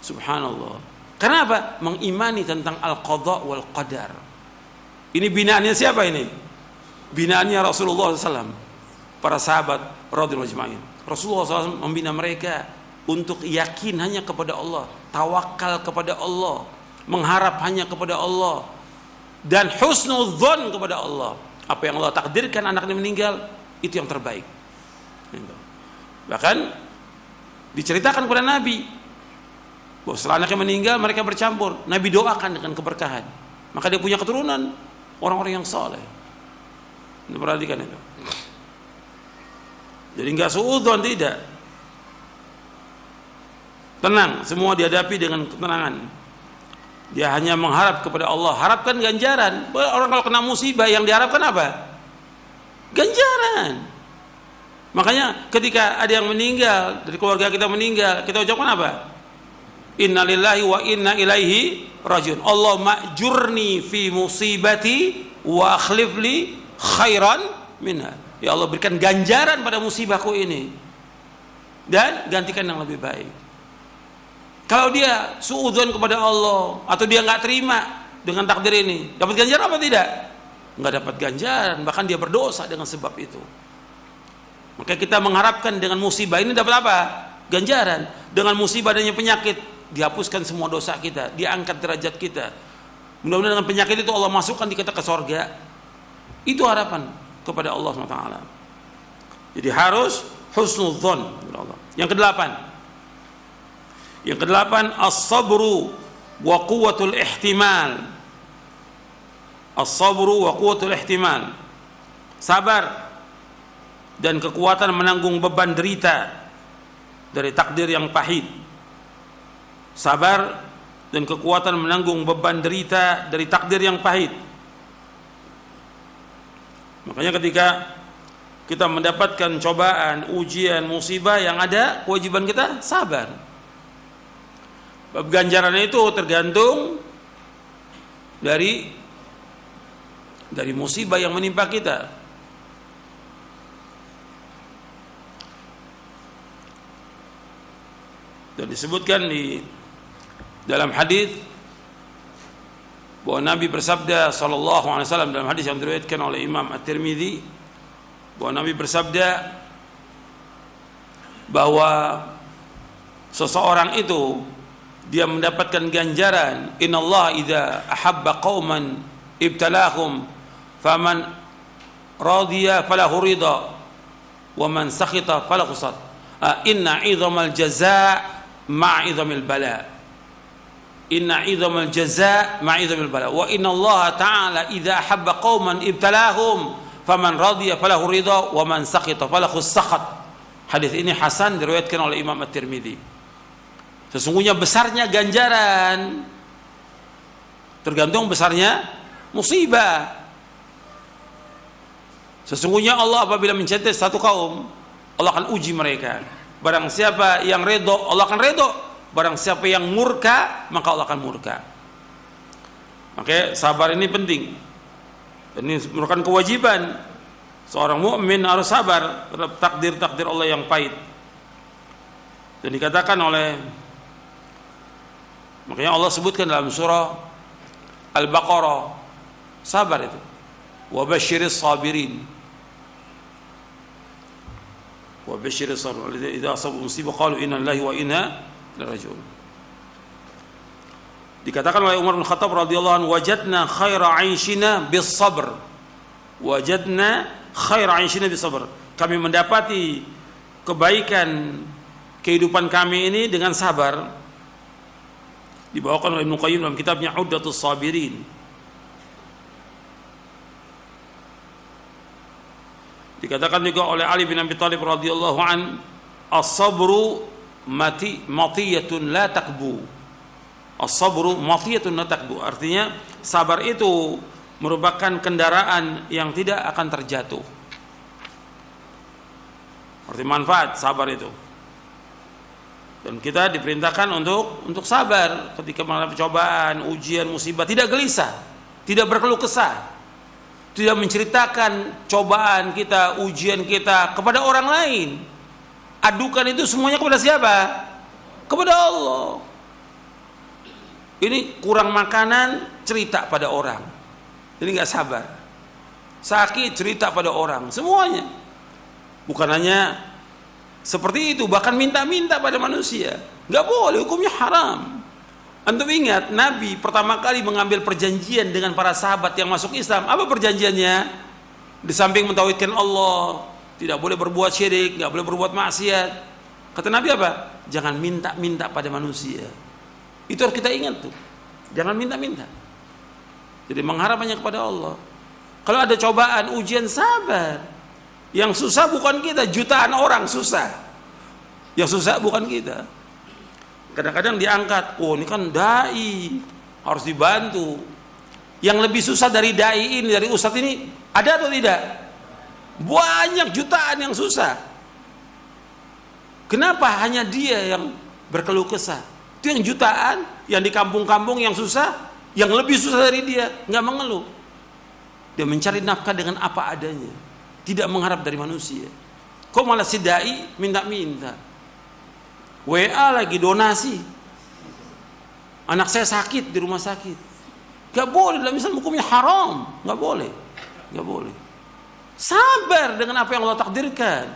Subhanallah. Karena apa? Mengimani tentang al-qada wal qadar. Ini binaannya siapa ini? Binaannya Rasulullah SAW, para sahabat radhiyallahu ajma'in. Rasulullah SAW membina mereka untuk yakin hanya kepada Allah, tawakal kepada Allah, mengharap hanya kepada Allah, dan husnudzon kepada Allah. Apa yang Allah takdirkan anaknya meninggal, itu yang terbaik. Bahkan diceritakan kepada Nabi bahwa setelah anaknya meninggal, mereka bercampur. Nabi doakan dengan keberkahan, maka dia punya keturunan orang-orang yang saleh. Ini perhatikan itu. Jadi enggak suudzon, tidak. Tenang, semua dihadapi dengan ketenangan. Dia hanya mengharap kepada Allah, harapkan ganjaran. Orang kalau kena musibah yang diharapkan apa? Ganjaran. Makanya ketika ada yang meninggal, dari keluarga kita meninggal, kita ucapkan apa? Inna lillahi wa inna ilaihi rajiun. Allah ma'jurni fi musibati wa akhlif li khairan minha. Ya Allah, berikan ganjaran pada musibahku ini dan gantikan yang lebih baik. Kalau dia suudzon kepada Allah atau dia nggak terima dengan takdir ini, dapat ganjaran apa tidak? Nggak dapat ganjaran, bahkan dia berdosa dengan sebab itu. Maka kita mengharapkan dengan musibah ini dapat apa? Ganjaran. Dengan musibah adanya penyakit, dihapuskan semua dosa kita, diangkat derajat kita. Mudah-mudahan dengan penyakit itu Allah masukkan kita ke sorga. Itu harapan kepada Allah SWT. Jadi harus husnudzon kepada Allah. Yang kedelapan, as-sabru wa quwwatul ihtimal. As-sabru wa quwwatul ihtimal. Sabar dan kekuatan menanggung beban derita dari takdir yang pahit. Sabar dan kekuatan menanggung beban derita dari takdir yang pahit. Makanya ketika kita mendapatkan cobaan, ujian, musibah, yang ada kewajiban kita sabar. Bab ganjarannya itu tergantung dari musibah yang menimpa kita. Dan disebutkan di dalam hadis bahwa Nabi bersabda sallallahu alaihi wasallam, dalam hadis yang diriwayatkan oleh Imam At-Tirmidzi, bahwa Nabi bersabda bahwa seseorang itu dia mendapatkan ganjaran, innallaha idza ahabba qauman ibtalahum faman radiya falahu ridha wa man sakhita falahu sad. Inna 'idhamal jazaa ma'idhamil bala. Inna 'idhamal jazaa ma'idhamil bala. Wa inna Allah ta'ala idza ahabba qauman ibtalahum faman radiya falahu ridha wa man sakhita falahu sakhat. Hadis ini hasan, diriwayatkan oleh Imam At-Tirmidzi. Sesungguhnya besarnya ganjaran tergantung besarnya musibah. Sesungguhnya Allah apabila mencintai satu kaum, Allah akan uji mereka. Barang siapa yang redho, Allah akan redho. Barang siapa yang murka, maka Allah akan murka. Makanya sabar ini penting. Dan ini merupakan kewajiban seorang mukmin harus sabar terhadap takdir-takdir Allah yang pahit. Dan dikatakan oleh, makanya Allah sebutkan dalam surah Al-Baqarah, sabar itu. Wa basyiris sabirin. Wa basyiris sabirin. Idza asabu musibah qalu inna lillahi wa inna ilaihi raji'un. Dikatakan oleh Umar bin Khattab radhiyallahu anhu, wajadna khaira 'aishina bis sabr. Wajadna khaira 'aishina bis sabr. Kami mendapati kebaikan kehidupan kami ini dengan sabar. Dibawakan oleh Ibnu Qayyim dalam kitabnya Uddatus Sabirin. Dikatakan juga oleh Ali bin Abi Thalib radhiyallahu an, as-sabru matiyatun la takbu. As-sabru matiyatun la takbu. Artinya sabar itu merupakan kendaraan yang tidak akan terjatuh. Arti manfaat sabar itu. Dan kita diperintahkan untuk sabar ketika menghadapi cobaan, ujian, musibah, tidak gelisah, tidak berkeluh kesah, tidak menceritakan cobaan kita, ujian kita kepada orang lain. Adukan itu semuanya kepada siapa? Kepada Allah. Ini kurang makanan, cerita pada orang. Ini nggak sabar. Sakit, cerita pada orang. Semuanya. Bukan hanya seperti itu, bahkan minta-minta pada manusia. Nggak boleh, hukumnya haram. Antum ingat, Nabi pertama kali mengambil perjanjian dengan para sahabat yang masuk Islam. Apa perjanjiannya? Di samping mentauhidkan Allah, tidak boleh berbuat syirik, nggak boleh berbuat maksiat. Kata Nabi apa? Jangan minta-minta pada manusia. Itu harus kita ingat tuh. Jangan minta-minta. Jadi mengharap hanya kepada Allah. Kalau ada cobaan, ujian, sabar. Yang susah bukan kita, jutaan orang susah. Yang susah bukan kita. Kadang-kadang diangkat, oh ini kan dai, harus dibantu. Yang lebih susah dari dai ini, dari ustadz ini, ada atau tidak? Banyak jutaan yang susah. Kenapa hanya dia yang berkeluh kesah? Itu yang jutaan, yang di kampung-kampung yang susah, yang lebih susah dari dia, nggak mengeluh. Dia mencari nafkah dengan apa adanya, tidak mengharap dari manusia. Kok malah si dai minta-minta? WA lagi donasi. Anak saya sakit di rumah sakit. Gak boleh, dalam Islam hukumnya haram. Gak boleh. Gak boleh. Sabar dengan apa yang Allah takdirkan.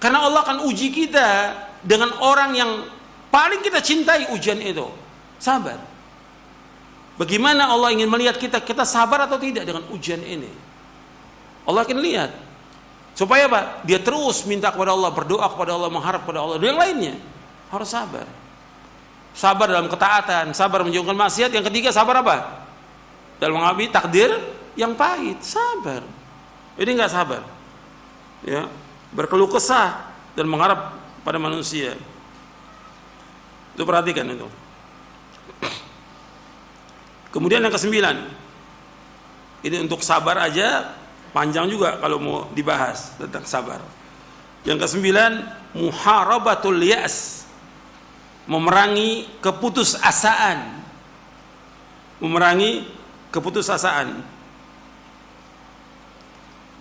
Karena Allah akan uji kita dengan orang yang paling kita cintai ujian itu. Sabar. Bagaimana Allah ingin melihat kita sabar atau tidak dengan ujian ini. Allah akan lihat. Supaya apa? Dia terus minta kepada Allah, berdoa kepada Allah, mengharap kepada Allah. Dan yang lainnya harus sabar. Sabar dalam ketaatan, sabar menjauhkan maksiat. Yang ketiga, sabar apa? Dalam menghadapi takdir yang pahit, sabar. Ini enggak sabar. Ya, berkeluh kesah dan mengharap pada manusia. Itu perhatikan itu. Kemudian yang kesembilan. Ini untuk sabar aja panjang juga kalau mau dibahas tentang sabar. Yang kesembilan, muharabatul ya'as. Memerangi keputusasaan. Memerangi keputusasaan.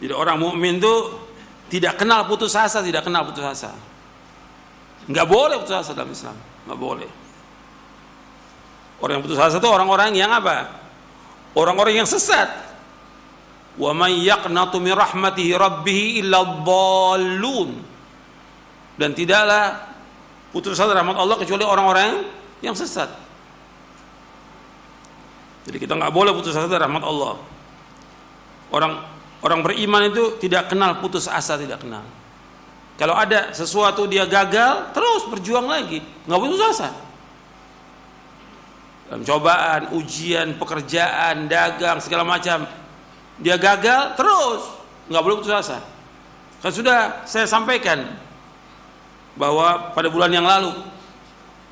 Jadi orang mukmin itu tidak kenal putus asa, tidak kenal putus asa. Enggak boleh putus asa dalam Islam, enggak boleh. Orang yang putus asa itu orang-orang yang apa? Orang-orang yang sesat. Wa may yaqnatu min rahmatihi rabbih illa dhallun. Dan tidaklah putus asa rahmat Allah kecuali orang-orang yang sesat. Jadi kita nggak boleh putus asa rahmat Allah. Orang beriman itu tidak kenal putus asa, tidak kenal. Kalau ada sesuatu dia gagal, terus berjuang lagi, nggak putus asa. Dalam cobaan, ujian, pekerjaan, dagang, segala macam, dia gagal, terus nggak boleh putus asa. Kan sudah saya sampaikan bahwa pada bulan yang lalu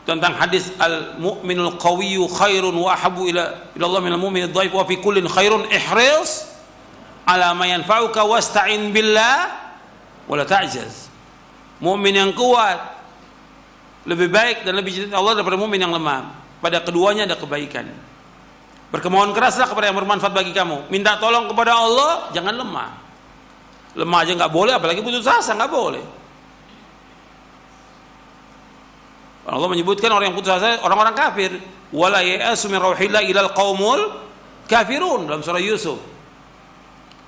tentang hadis al-mu'minul qawiyyu khairun wa ahabbu ila Allah minal mu'minid dhaif wa fi kullin khairun ihris ala ma yanfa'uka wasta'in billah wa la ta'jaz. Mukmin yang kuat lebih baik dan lebih cinta Allah daripada mukmin yang lemah. Pada keduanya ada kebaikan. Berkemauan keraslah kepada yang bermanfaat bagi kamu. Minta tolong kepada Allah, jangan lemah. Lemah aja nggak boleh, apalagi putus asa nggak boleh. Allah menyebutkan orang yang putus asa orang-orang kafir. Wala ya'asu min rauhillah ilal qaumul kafirun dalam surah Yusuf.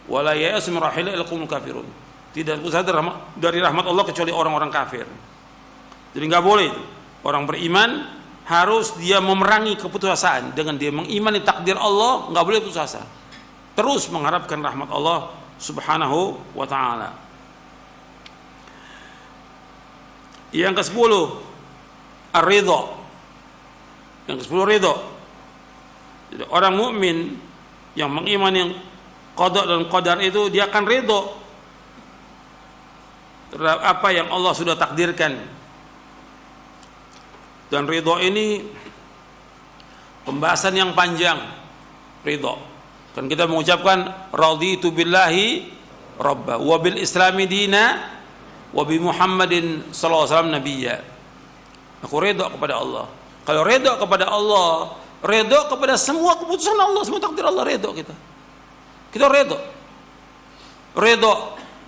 Wala ya'asu min rauhillah ilal qaumul kafirun. Tidak putus asa dari rahmat Allah kecuali orang-orang kafir. Jadi nggak boleh itu. Orang beriman harus dia memerangi keputusasaan dengan dia mengimani takdir Allah, nggak boleh putus asa. Terus mengharapkan rahmat Allah Subhanahu wa taala. Yang ke-10 ar-ridha. Yang ke-10 ridha. Jadi orang mukmin yang mengimani qada dan qadar itu dia akan ridha terhadap apa yang Allah sudah takdirkan. Dan ridha ini pembahasan yang panjang. Ridha. Kan kita mengucapkan raditu billahi rabba wa bil islami dina wa bi Muhammadin sallallahu alaihi wasallam nabiyya. Aku ridha kepada Allah. Kalau ridha kepada Allah, ridha kepada semua keputusan Allah, semua takdir Allah, ridha kita. Kita ridha. Ridha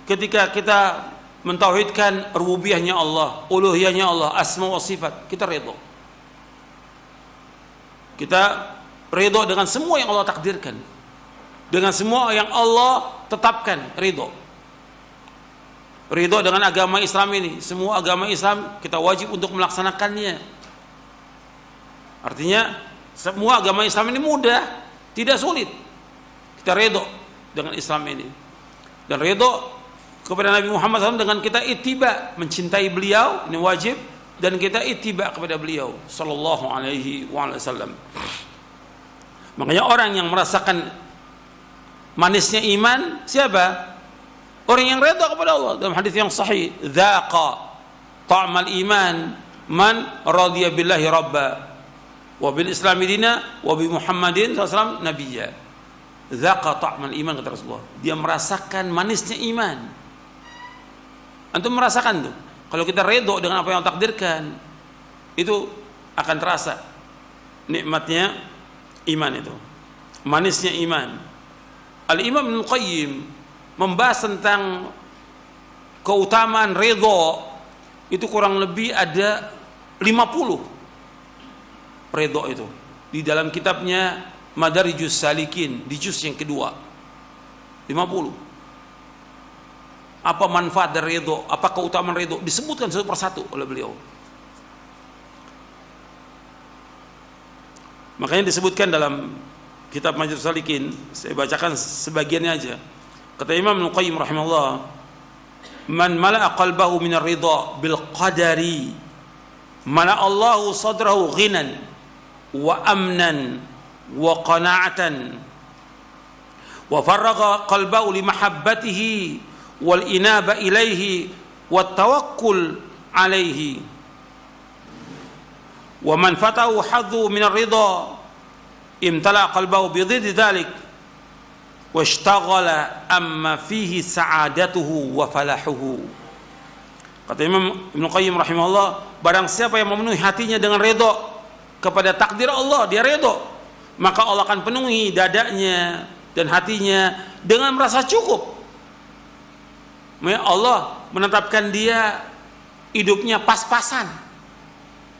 ketika kita mentauhidkan rububiyahnya Allah, uluhiyahnya Allah, asma wa sifat, kita ridha. Kita ridha dengan semua yang Allah takdirkan, dengan semua yang Allah tetapkan, ridha. Ridha dengan agama Islam ini, semua agama Islam kita wajib untuk melaksanakannya. Artinya semua agama Islam ini mudah, tidak sulit. Kita ridha dengan Islam ini. Dan ridha kepada Nabi Muhammad SAW dengan kita ittiba, mencintai beliau, ini wajib, dan kita ittiba kepada beliau sallallahu alaihi wasallam. Makanya orang yang merasakan manisnya iman siapa? Orang yang redha kepada Allah. Dalam hadis yang sahih, dzaqa ta'mal iman man radiya billahi rabba wa bil islami dina wa bi Muhammadin sallallahu alaihi wasallam nabiyya. Dzaqa ta'mal iman, kata Rasulullah. Dia merasakan manisnya iman. Antum merasakan tuh. Kalau kita redha dengan apa yang takdirkan, itu akan terasa nikmatnya iman itu. Manisnya iman. Al-Imam Ibnu Qayyim membahas tentang keutamaan redha itu kurang lebih ada 50 redha itu di dalam kitabnya Madarijus Salikin di juz yang kedua. 50. Apa manfaat dari redha, apa keutamaan redha, disebutkan satu persatu oleh beliau. Makanya disebutkan dalam kitab Madarijus Salikin, saya bacakan sebagiannya aja. Kata Imam Ibnu Qayyim rahimahullah, man mala'a qalbahu min ar-ridha bil qadari mala'a Allahu sadrahu ghinan wa amnan wa qana'atan wa farraga qalbahu li mahabbatihi wal inaba ilaihi wat tawakkul alaihi wa man fatahu hadhu min ar-ridha imtala qalbahu bi dhiddi dhalik washtaghala amma fihi sa'adatuhu wa falahuhu. Kata Imam Ibnu Qayyim rahimahullah, barang siapa yang memenuhi hatinya dengan redha kepada takdir Allah, dia redha, maka Allah akan penuhi dadanya dan hatinya dengan merasa cukup. Allah menetapkan dia hidupnya pas-pasan,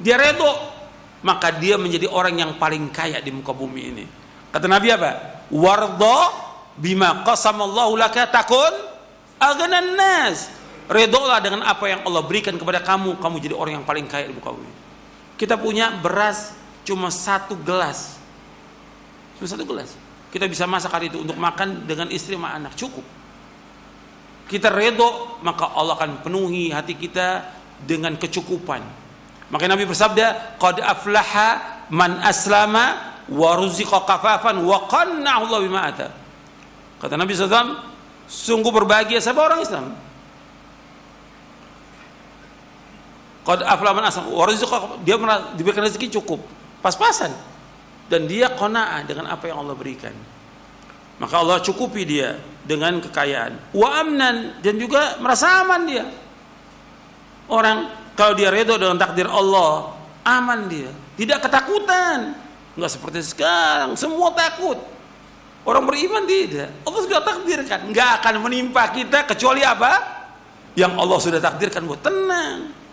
dia redha, maka dia menjadi orang yang paling kaya di muka bumi ini. Kata Nabi apa? Warda bima qasamallahu laka takun aghnan nas. Redhalah dengan apa yang Allah berikan kepada kamu, kamu jadi orang yang paling kaya di muka bumi. Kita punya beras cuma 1 gelas. Cuma 1 gelas. Kita bisa masak hari itu untuk makan dengan istri sama anak, cukup. Kita redha, maka Allah akan penuhi hati kita dengan kecukupan. Makanya Nabi bersabda, qad aflaha man aslama wa ruziqa kafafan wa qanna'ahu Allah bima ata. Kata Nabi SAW, sungguh berbahagia siapa orang Islam. Qad aflaha man aslama wa ruziqa, dia diberikan rezeki cukup, pas-pasan, dan dia qanaah dengan apa yang Allah berikan. Maka Allah cukupi dia dengan kekayaan. Wa amnan, dan juga merasa aman dia. Orang kalau dia redho dengan takdir Allah, aman dia, tidak ketakutan. Enggak seperti sekarang, semua takut. Orang beriman tidak. Allah sudah takdirkan, enggak akan menimpa kita kecuali apa? Yang Allah sudah takdirkan buat. Tenang.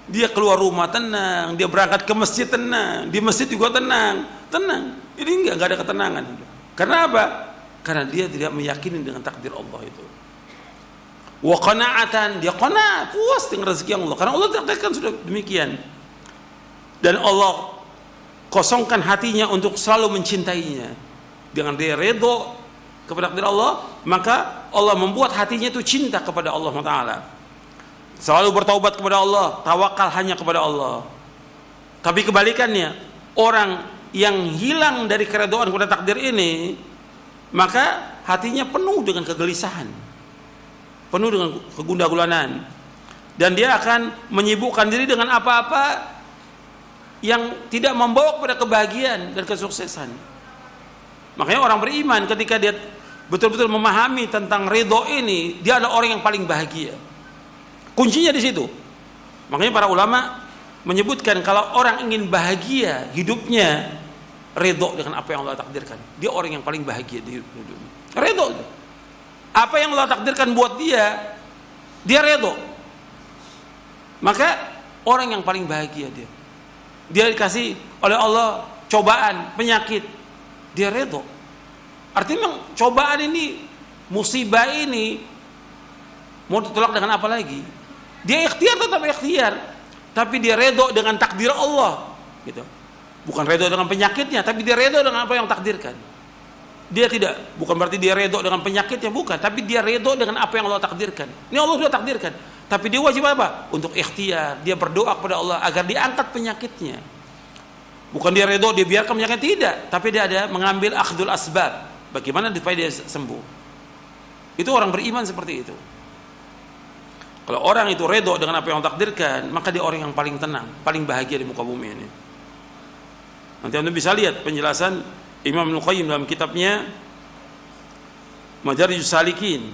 Dia keluar rumah tenang, dia berangkat ke masjid tenang, di masjid juga tenang. Ini enggak ada ketenangan. Karena apa? Karena dia tidak meyakini dengan takdir Allah itu. Wa qana'atan, dia qana', puas dengan rezeki Allah. Karena Allah takdirkan sudah demikian. Dan Allah kosongkan hatinya untuk selalu mencintainya. Dengan dia redho kepada takdir Allah, maka Allah membuat hatinya itu cinta kepada Allah Taala. Selalu bertaubat kepada Allah, tawakal hanya kepada Allah. Tapi kebalikannya, orang yang hilang dari keredoan kepada takdir ini, maka hatinya penuh dengan kegelisahan, penuh dengan kegundah-gulanan, dan dia akan menyibukkan diri dengan apa-apa yang tidak membawa kepada kebahagiaan dan kesuksesan. Makanya orang beriman ketika dia betul-betul memahami tentang ridho ini, dia adalah orang yang paling bahagia. Kuncinya di situ. Makanya para ulama menyebutkan kalau orang ingin bahagia hidupnya, ridho dengan apa yang Allah takdirkan, dia orang yang paling bahagia di hidupnya. Ridho. Apa yang Allah takdirkan buat dia ridho. Maka orang yang paling bahagia dia. Dia dikasih oleh Allah cobaan, penyakit, dia ridho. Artinya cobaan ini, musibah ini mau ditolak dengan apa lagi? Dia ikhtiar, tetap ikhtiar, tapi dia ridho dengan takdir Allah, gitu. Bukan ridho dengan penyakitnya, tapi dia ridho dengan apa yang takdirkan. Dia tidak, bukan berarti dia ridho dengan penyakitnya, bukan, tapi dia ridho dengan apa yang Allah takdirkan. Ini Allah sudah takdirkan, tapi dia wajib apa? Untuk ikhtiar, dia berdoa kepada Allah agar diangkat penyakitnya. Bukan dia ridho, dia biarkan penyakit, tidak, tapi dia ada mengambil akhdul asbab. Bagaimana supaya dia sembuh? Itu orang beriman seperti itu. Kalau orang itu ridho dengan apa yang Allah takdirkan, maka dia orang yang paling tenang, paling bahagia di muka bumi ini. Nanti Anda bisa lihat penjelasan Imam Al-Qayyim dalam kitabnya Madarijus Salikin.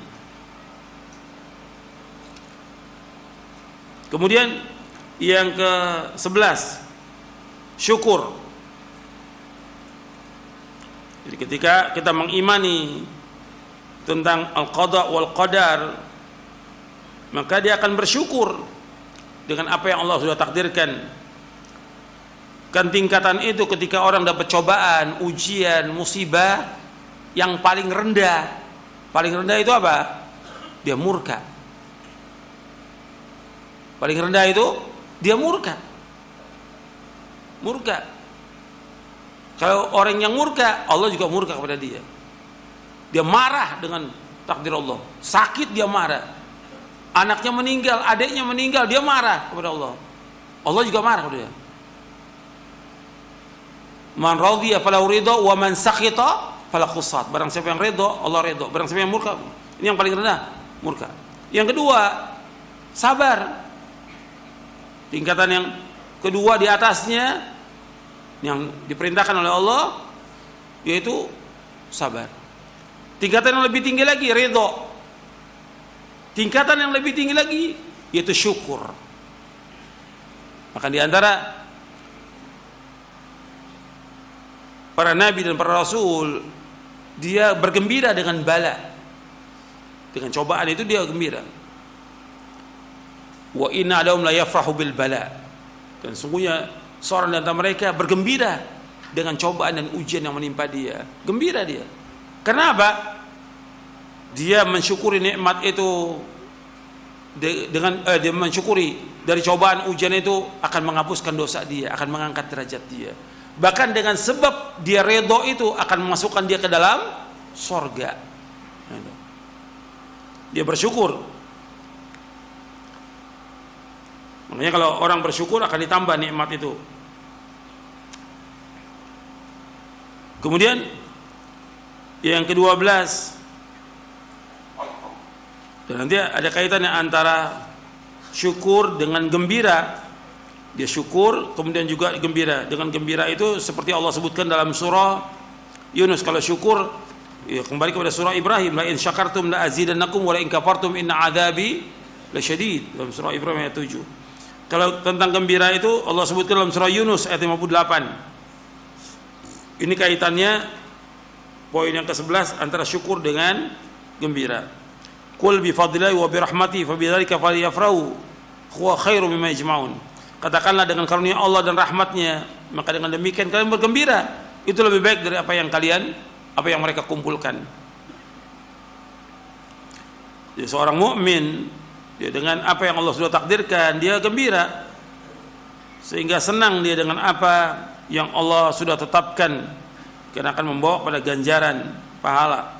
Kemudian yang ke-11, syukur. Jadi ketika kita mengimani tentang al-qada wal qadar, maka dia akan bersyukur dengan apa yang Allah sudah takdirkan. Kan tingkatan itu ketika orang dapat cobaan, ujian, musibah, yang paling rendah itu apa? Dia murka. Paling rendah itu dia murka. Kalau orang yang murka, Allah juga murka kepada dia. Dia marah dengan takdir Allah, sakit dia marah, anaknya meninggal, adiknya meninggal, dia marah kepada Allah. Allah juga marah kepada dia. Man radhiya falahu ridha wa man sakhita falahu qusat. Barang siapa yang ridha, Allah ridha. Barang siapa yang murka, ini yang paling rendah, murka. Yang kedua, sabar. Tingkatan yang kedua di atasnya yang diperintahkan oleh Allah yaitu sabar. Tingkatan yang lebih tinggi lagi ridha. Tingkatan yang lebih tinggi lagi yaitu syukur. Maka di antara para nabi dan para rasul, dia bergembira dengan bala, dengan cobaan itu dia gembira. Wa inna lahum la yafrahu bil bala. Dan sungguhnya seorang di antara mereka bergembira dengan cobaan dan ujian yang menimpa dia. Gembira dia. Kenapa? Dia mensyukuri nikmat itu dengan dia mensyukuri dari cobaan ujian itu akan menghapuskan dosa dia, akan mengangkat derajat dia. Bahkan dengan sebab dia redho itu akan memasukkan dia ke dalam sorga. Dia bersyukur. Makanya kalau orang bersyukur akan ditambah nikmat itu. Kemudian yang ke-12, dan nanti ada kaitannya antara syukur dengan gembira. Dia syukur kemudian juga gembira. Dengan gembira itu seperti Allah sebutkan dalam surah Yunus. Kalau syukur ya kembali kepada surah Ibrahim, la in syakartum la azidannakum wa la in kafartum inna adzabi lasyadid, dalam surah Ibrahim ayat 7. Kalau tentang gembira itu Allah sebutkan dalam surah Yunus ayat 58. Ini kaitannya poin yang ke-11 antara syukur dengan gembira. Qul bi fadlillahi wa bi rahmatihi fa bidzalika falyafrahu huwa khairum mimma yajma'un. Katakanlah dengan karunia Allah dan rahmatnya, maka dengan demikian kalian bergembira. Itu lebih baik dari apa yang mereka kumpulkan. Jadi seorang mukmin, dia dengan apa yang Allah sudah takdirkan, dia gembira, sehingga senang dia dengan apa yang Allah sudah tetapkan, karena akan membawa pada ganjaran pahala.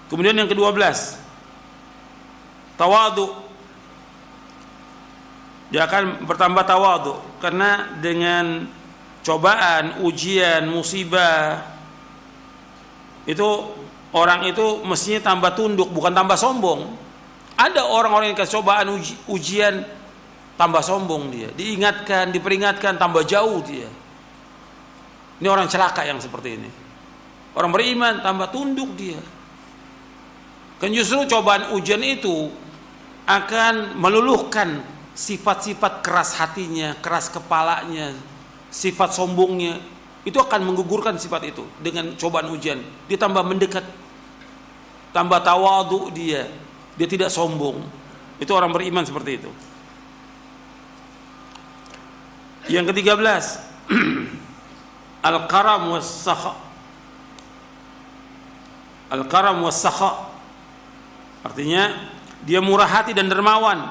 Kemudian yang ke-12, tawadu. Dia akan bertambah tawadu, karena dengan cobaan, ujian, musibah itu orang itu mestinya tambah tunduk, bukan tambah sombong. Ada orang-orang yang kasih cobaan, ujian, tambah sombong dia. Diingatkan, diperingatkan, tambah jauh dia. Ini orang celaka yang seperti ini. Orang beriman tambah tunduk dia. Kan justru cobaan ujian itu akan meluluhkan sifat-sifat keras hatinya, keras kepalanya, sifat sombongnya. Itu akan menggugurkan sifat itu dengan cobaan ujian. Dia tambah mendekat, tambah tawadhu dia tidak sombong. Itu orang beriman seperti itu. Yang ke-13, al-karam was-sakha. Al-karam was-sakha artinya dia murah hati dan dermawan,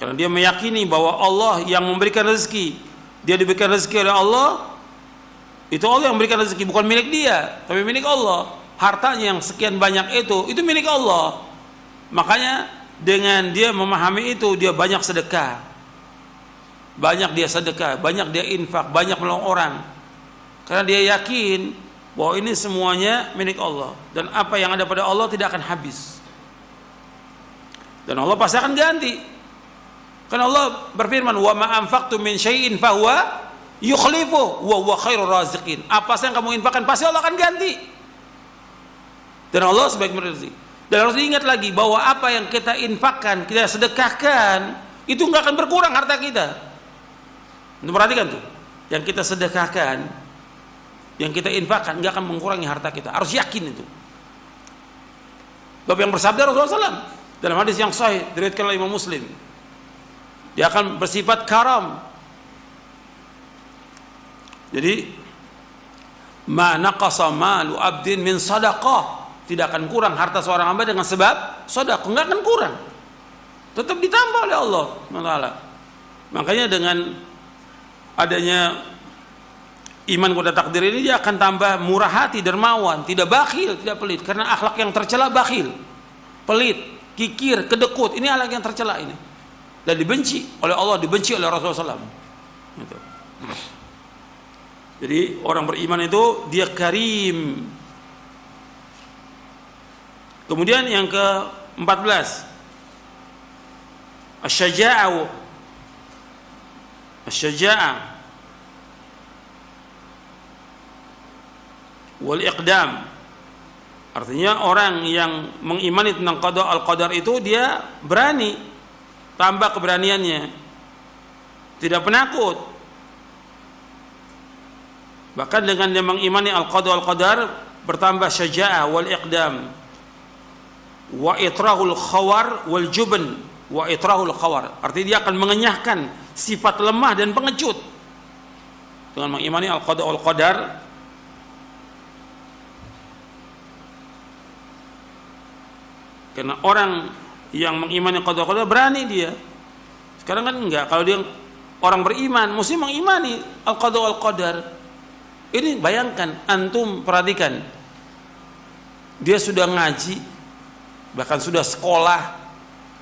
karena dia meyakini bahwa Allah yang memberikan rezeki. Dia diberikan rezeki oleh Allah, itu Allah yang memberikan rezeki, bukan milik dia, tapi milik Allah. Hartanya yang sekian banyak itu milik Allah. Makanya dengan dia memahami itu, dia banyak sedekah, banyak dia infak, banyak menolong orang, karena dia yakin bahwa ini semuanya milik Allah, dan apa yang ada pada Allah tidak akan habis, dan Allah pasti akan ganti. Karena Allah berfirman, wa ma anfaqtum min syai'in fahuwa yukhlifu wa huwa khairur raziqin. Apa saja yang kamu infakkan pasti Allah akan ganti, dan Allah sebaik rezeki. Dan harus diingat lagi bahwa apa yang kita infakkan, kita sedekahkan, itu nggak akan berkurang harta kita. Perhatikan tuh, yang kita sedekahkan, yang kita infakkan nggak akan mengurangi harta kita. Harus yakin itu. Sebab yang bersabda Rasulullah SAW dalam hadis yang sahih diriwayatkan oleh Imam Muslim, dia akan bersifat karam. Jadi ma naqasa malu abdin min sadaqah, tidak akan kurang harta seorang hamba dengan sebab sedekah, enggak akan kurang, tetap ditambah oleh Allah SWT. Makanya dengan adanya iman kepada takdir ini, dia akan tambah murah hati, dermawan, tidak bakhil, tidak pelit, karena akhlak yang tercela bakhil, pelit, kikir, kedekut, ini akhlak yang tercela ini, dan dibenci oleh Allah, dibenci oleh Rasulullah SAW. Gitu. Jadi orang beriman itu dia karim. Kemudian yang ke-14, asy-syaja'ah. Asy-syaja'ah wal iqdam. Artinya orang yang mengimani tentang qada al-qadar itu dia berani, tambah keberaniannya, tidak penakut. Bahkan dengan dia mengimani al-qada al-qadar, bertambah syaja'ah wal iqdam wa itrahul khawar wal jubn wa itrahul khawar. Artinya dia akan mengenyahkan sifat lemah dan pengecut dengan mengimani al-qada al-qadar. Karena orang yang mengimani qada qadar berani dia. Sekarang kan enggak. Kalau dia orang beriman mesti mengimani al-qada wal qadar. Ini bayangkan, antum perhatikan, dia sudah ngaji, bahkan sudah sekolah,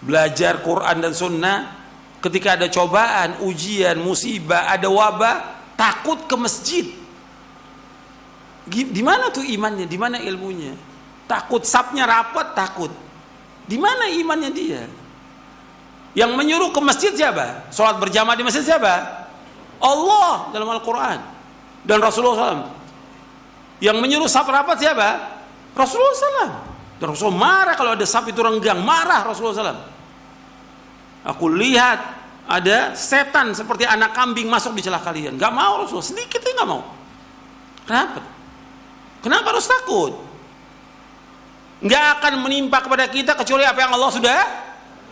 belajar Quran dan Sunnah, ketika ada cobaan, ujian, musibah, ada wabah, takut ke masjid. Di mana tuh imannya? Di mana ilmunya? Takut, sapnya rapat, takut. Di mana imannya dia? Yang menyuruh ke masjid siapa? Sholat berjamaah di masjid siapa? Allah dalam Al-Quran dan Rasulullah SAW. Yang menyuruh saf rapat siapa? Rasulullah SAW. Dan Rasul marah kalau ada sapi itu renggang, marah Rasulullah SAW. Aku lihat ada setan seperti anak kambing masuk di celah kalian. Gak mau Rasulullah, sedikit aja gak mau. Kenapa? Kenapa harus takut? Gak akan menimpa kepada kita kecuali apa yang Allah sudah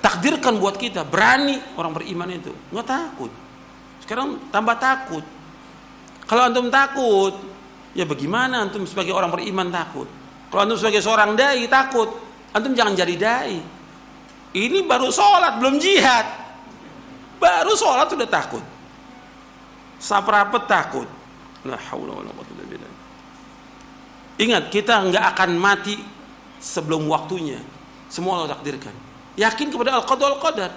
takdirkan buat kita. Berani orang beriman itu, gak takut. Sekarang tambah takut. Kalau antum takut, ya bagaimana antum sebagai orang beriman takut? Kalau antum sebagai seorang dai takut, antum jangan jadi dai. Ini baru sholat, belum jihad. Baru sholat sudah takut. Saprapet takut. La haula wala quwwata illa billah. Ingat, kita nggak akan mati sebelum waktunya. Semua Allah takdirkan. Yakin kepada al-qada wal qadar.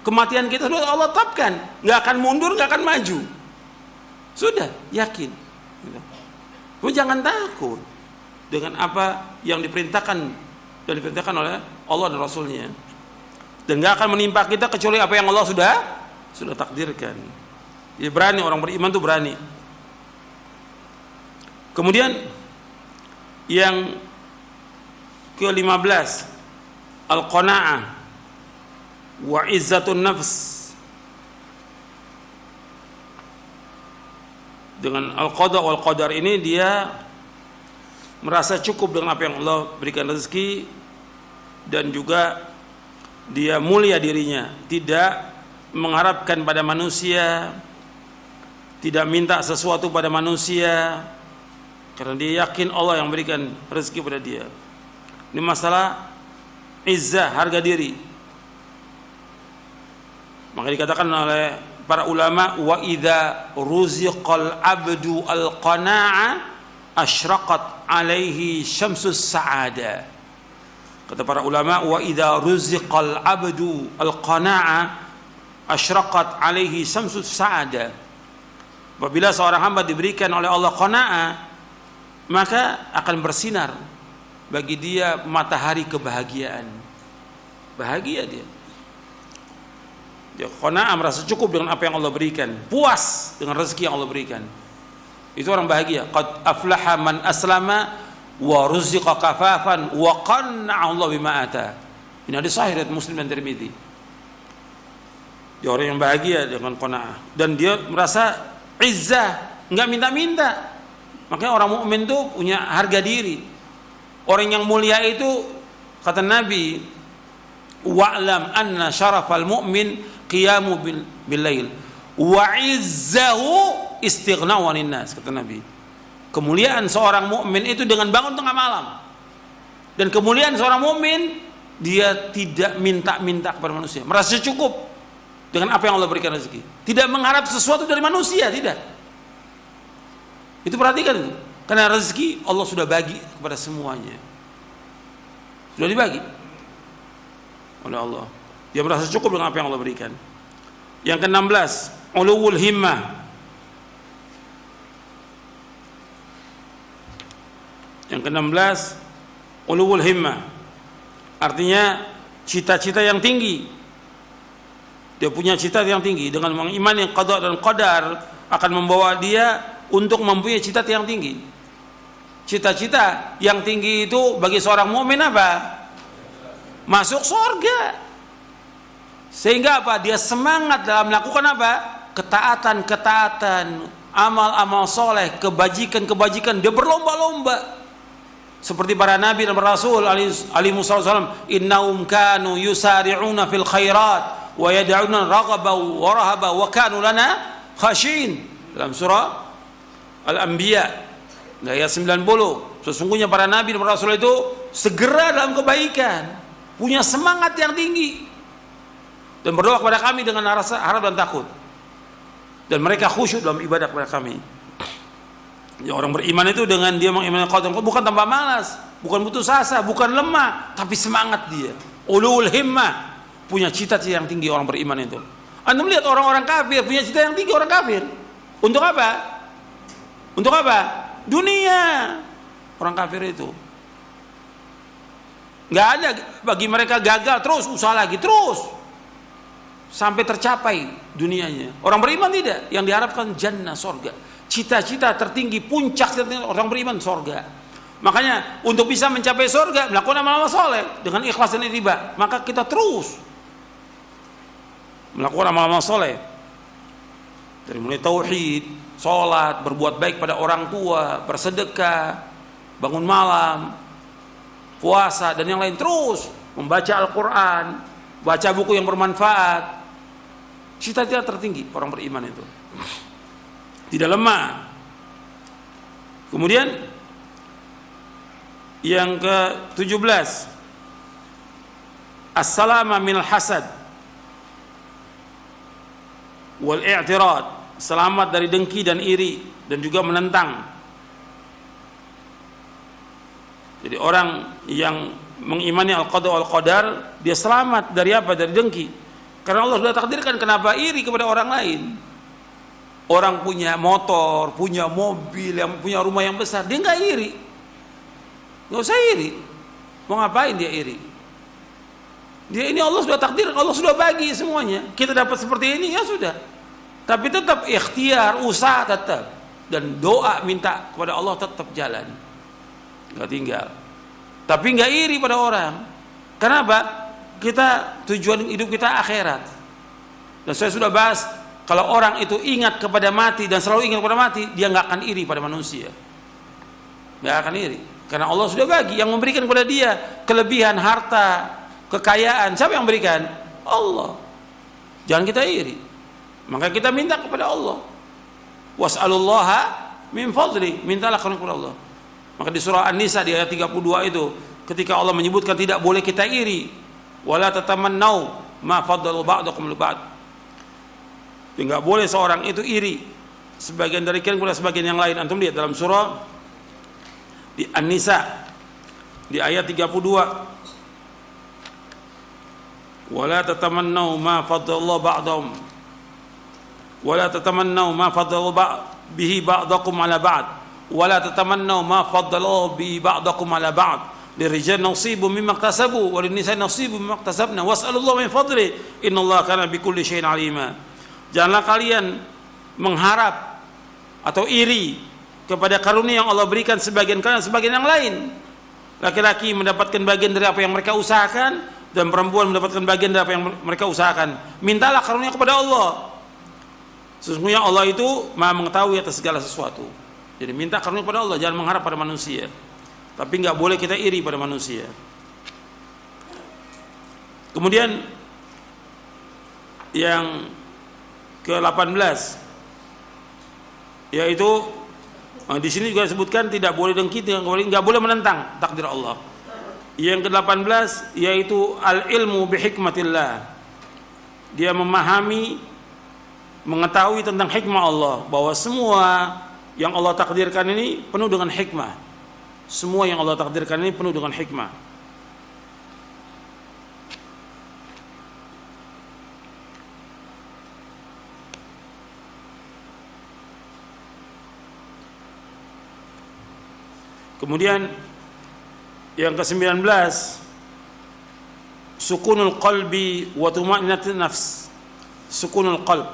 Kematian kita sudah Allah tetapkan. Nggak akan mundur, nggak akan maju. Sudah, yakin. Kamu jangan takut dengan apa yang diperintahkan dan diperintahkan oleh Allah dan Rasulnya. Dan nggak akan menimpa kita kecuali apa yang Allah sudah takdirkan. Ya, berani orang beriman itu berani. Kemudian yang ke-15, al-qanaah wa izzatun nafs. Dengan al-qada wal qadar ini dia merasa cukup dengan apa yang Allah berikan rezeki, dan juga dia mulia dirinya, tidak mengharapkan pada manusia, tidak minta sesuatu pada manusia, karena dia yakin Allah yang berikan rezeki pada dia. Ini masalah izzah, harga diri. Maka dikatakan oleh para ulama, wa idza ruziqal abdu al-qana'a asyraqat alaihi syamsus sa'ada. Kata para ulama, wa idza ruziqal abdu al-qana'a asyraqat alaihi syamsus sa'ada. Apabila seorang hamba diberikan oleh Allah qana'a, maka akan bersinar bagi dia matahari kebahagiaan. Bahagia dia. Dia qanaah, merasa cukup dengan apa yang Allah berikan, puas dengan rezeki yang Allah berikan. Itu orang bahagia. Qad aflaha man aslama wa ruziqa kafafan wa qanna'a Allah bima ata. Ini hadis sahih riwayat Muslim dan Tirmidzi. Dia orang yang bahagia dengan qanaah, dan dia merasa izzah, enggak minta-minta. Makanya orang mukmin itu punya harga diri. Orang yang mulia itu, kata Nabi, wa'lam anna syarafal mu'min qiyamu bil lail wa izzahu istighna'u 'anil nas, kata Nabi. Kemuliaan seorang mukmin itu dengan bangun tengah malam. Dan kemuliaan seorang mukmin, dia tidak minta-minta kepada manusia, merasa cukup dengan apa yang Allah berikan rezeki, tidak mengharap sesuatu dari manusia, tidak. Itu perhatikan itu. Karena rezeki Allah sudah bagi kepada semuanya. Sudah dibagi oleh Allah. Dia merasa cukup dengan apa yang Allah berikan. Yang ke-16, ulul himmah. Yang ke-16, ulul himmah. Artinya cita-cita yang tinggi. Dia punya cita yang tinggi. Dengan mengimani qada dan qadar akan membawa dia untuk mempunyai cita yang tinggi. Cita-cita yang tinggi itu bagi seorang mukmin apa? Masuk surga. Sehingga apa? Dia semangat dalam melakukan apa? Ketaatan-ketaatan, amal-amal soleh, kebajikan-kebajikan. Dia berlomba-lomba. Seperti para nabi dan para rasul alaihi wasallam, innahum kanu yusari'una fil khairat wa yad'una raghaban wa rahaba wa kanu lana khashin. Dalam surah Al-Anbiya ayat 90. Sesungguhnya para nabi dan para rasul itu segera dalam kebaikan, punya semangat yang tinggi, dan berdoa kepada kami dengan rasa harap dan takut, dan mereka khusyuk dalam ibadah kepada kami. Ya, orang beriman itu dengan dia mengimani qadar, bukan tambah malas, bukan putus asa, bukan lemah, tapi semangat dia. Ulul himmah, punya cita-cita yang tinggi orang beriman itu. Anda melihat orang-orang kafir punya cita yang tinggi, orang kafir. Untuk apa? Untuk apa? Dunia. Orang kafir itu nggak ada bagi mereka gagal, terus usaha lagi, terus sampai tercapai dunianya. Orang beriman tidak, yang diharapkan jannah, sorga. Cita-cita tertinggi, puncak orang beriman sorga. Makanya untuk bisa mencapai surga melakukan amal-amal soleh dengan ikhlas dan ittiba, maka kita terus melakukan amal-amal soleh dari mulai tauhid, sholat, berbuat baik pada orang tua, bersedekah, bangun malam, puasa dan yang lain, terus membaca Al-Quran, baca buku yang bermanfaat. Cita-cita tertinggi orang beriman itu, tidak lemah. Kemudian yang ke-17, as-salama minal hasad wal i'tirad, selamat dari dengki dan iri dan juga menentang. Jadi orang yang mengimani al-qada wal qadar, dia selamat dari apa? Dari dengki. Karena Allah sudah takdirkan, kenapa iri kepada orang lain? Orang punya motor, punya mobil, yang punya rumah yang besar, dia nggak iri. Nggak usah iri. Mau ngapain dia iri? Dia ini Allah sudah takdir, Allah sudah bagi semuanya. Kita dapat seperti ini, ya sudah. Tapi tetap ikhtiar, usaha tetap, dan doa minta kepada Allah tetap jalan, nggak tinggal. Tapi nggak iri pada orang. Kenapa? Kita tujuan hidup kita akhirat. Dan saya sudah bahas, kalau orang itu ingat kepada mati dan selalu ingat kepada mati, dia nggak akan iri pada manusia. Nggak akan iri. Karena Allah sudah bagi, yang memberikan kepada dia kelebihan harta, kekayaan. Siapa yang memberikan? Allah. Jangan kita iri. Maka kita minta kepada Allah. Was'alullaha min fadli, mintalah kepada Allah. Maka di surah An-Nisa di ayat 32 itu, ketika Allah menyebutkan tidak boleh kita iri, wala tatamannau ma faddalu ba'dakum li ba'd. Tidak boleh seorang itu iri sebagian dari kalian kepada sebagian yang lain. Antum lihat dalam surah di An-Nisa di ayat 32, wala tatamannau ma faddalu ba'dahum wala tatamannau ma faddalu bihi ba'dakum ala ba'd wala tatamannau ma faddalu bihi ba'dakum ala ba'd lirijal nasibu mimma iktasabu wa linnisa'i nasibu mimma iktasabna was'alullaha min fadli innallaha kana bikulli syai'in alima. Janganlah kalian mengharap atau iri kepada karunia yang Allah berikan sebagian kalian sebagian yang lain. Laki-laki mendapatkan bagian dari apa yang mereka usahakan, dan perempuan mendapatkan bagian dari apa yang mereka usahakan. Mintalah karunia kepada Allah. Sesungguhnya Allah itu Maha mengetahui atas segala sesuatu. Jadi minta karunia kepada Allah, jangan mengharap pada manusia. Tapi nggak boleh kita iri pada manusia. Kemudian yang ke-18, yaitu di sini juga disebutkan tidak boleh dengki, nggak boleh menentang takdir Allah. Yang ke-18 yaitu al-ilmu bihikmatillah. Dia memahami, mengetahui tentang hikmah Allah, bahwa semua yang Allah takdirkan ini penuh dengan hikmah. Semua yang Allah takdirkan ini penuh dengan hikmah. Kemudian yang ke-19, sukunul qalbi wa tuma'ninatin nafs. Sukunul qalb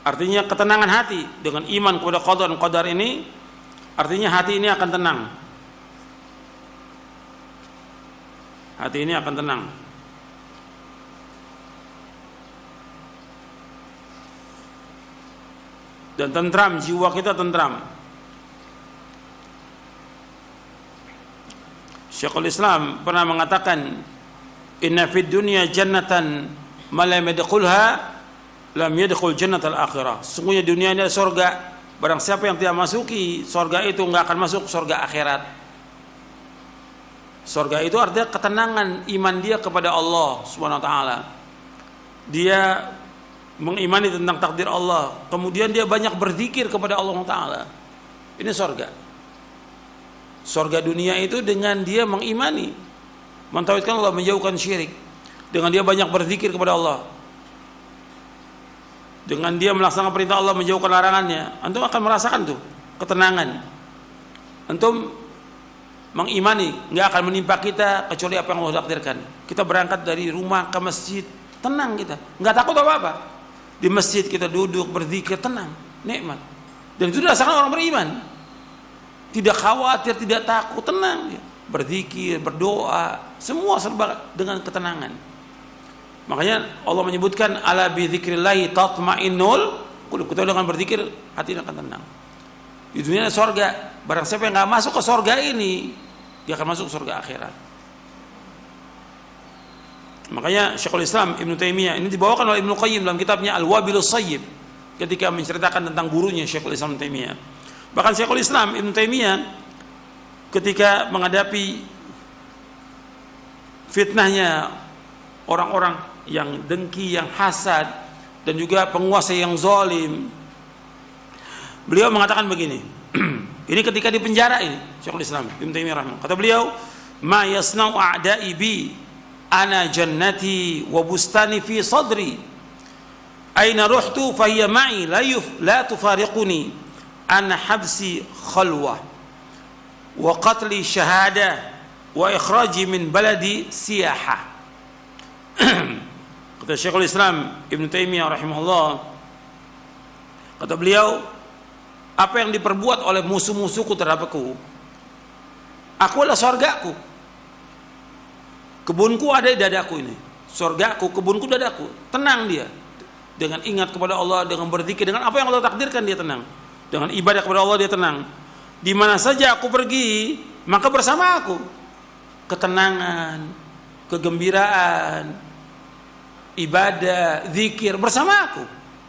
artinya ketenangan hati. Dengan iman kepada qada dan qadar ini, artinya hati ini akan tenang. Hati ini akan tenang. Dan tentram, jiwa kita tentram. Syekhul Islam pernah mengatakan, inna fid dunya jannatan ma lam yadkhulha lam yadkhul jannatal akhirah. Sungguhnya dunia ini adalah surga, barang siapa yang tidak masuki surga itu enggak akan masuk surga akhirat. Surga itu artinya ketenangan iman dia kepada Allah Subhanahu wa taala. Dia mengimani tentang takdir Allah, kemudian dia banyak berzikir kepada Allah taala. Ini surga. Surga dunia itu dengan dia mengimani, mentauhidkan Allah, menjauhkan syirik. Dengan dia banyak berzikir kepada Allah, dengan dia melaksanakan perintah Allah, menjauhkan larangannya, antum akan merasakan tuh ketenangan. Antum mengimani, nggak akan menimpa kita kecuali apa yang Allah takdirkan. Kita berangkat dari rumah ke masjid, tenang kita, nggak takut apa-apa. Di masjid kita duduk berzikir, tenang, nikmat. Dan itu dirasakan orang beriman. tidak khawatir, tidak takut, tenang dia. Berzikir, berdoa, semua serba dengan ketenangan. Makanya Allah menyebutkan ala bi dzikrillahi tatmainnul qulub. Kita dengan berzikir hati akan tenang. Di dunia surga, barang siapa yang nggak masuk ke surga ini, dia akan masuk ke surga akhirat. Makanya Syekhul Islam Ibnu Taimiyah ini dibawakan oleh Ibnu Qayyim dalam kitabnya Al-Wabilus Shayyib ketika menceritakan tentang gurunya Syekhul Islam Ibnu Taimiyah. Bahkan Syekhul Islam Ibnu Taimiyah ketika menghadapi fitnahnya orang-orang yang dengki, yang hasad, dan juga penguasa yang zalim, beliau mengatakan begini. Ini ketika di penjara ini Syekhul Islam Ibnu Taimiyah rahimahullah. Kata beliau, "Ma yasna'u a'da'i bi ana jannati wa bustani fi sadri. Aina ruhtu fa hiya ma'i la tufariquni. Ana habsi khalwa wa qatli syahada wa ikhraji min baladi siyaha." Kata Syekhul Islam Ibnu Taimiyah rahimahullah, kata beliau, apa yang diperbuat oleh musuh-musuhku terhadapku, aku adalah surgaku. Kebunku ada di dadaku ini. Surgaku, kebunku, dadaku. Tenang dia. Dengan ingat kepada Allah, dengan berzikir, dengan apa yang Allah takdirkan dia tenang. Dengan ibadah kepada Allah dia tenang. Di mana saja aku pergi, maka bersama aku ketenangan, kegembiraan, ibadah, zikir bersama aku.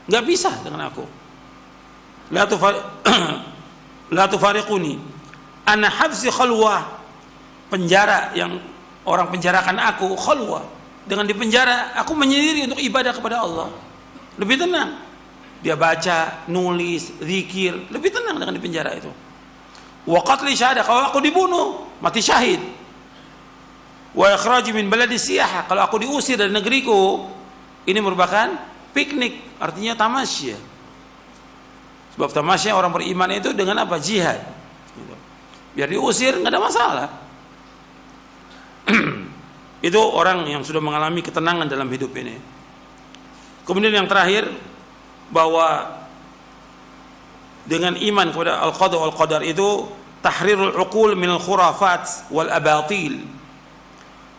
Enggak bisa dengan aku. La tufariquni. Ana habsi khalwah. Penjara yang orang penjarakan aku, khalwah. Dengan di penjara aku menyendiri untuk ibadah kepada Allah. Lebih tenang. Dia baca, nulis, zikir, lebih tenang dengan di penjara itu. Wa qatli syahadah, kalau aku dibunuh, mati syahid. Wa ikhraji min baladi siyahah, kalau aku diusir dari negeriku, ini merupakan piknik, artinya tamasya. Sebab tamasya orang beriman itu dengan apa? Jihad. Biar diusir nggak ada masalah. Itu orang yang sudah mengalami ketenangan dalam hidup ini. Kemudian yang terakhir, bahwa dengan iman kepada al-qada wal qadar itu tahrirul uqul minal khurafat wal abatil,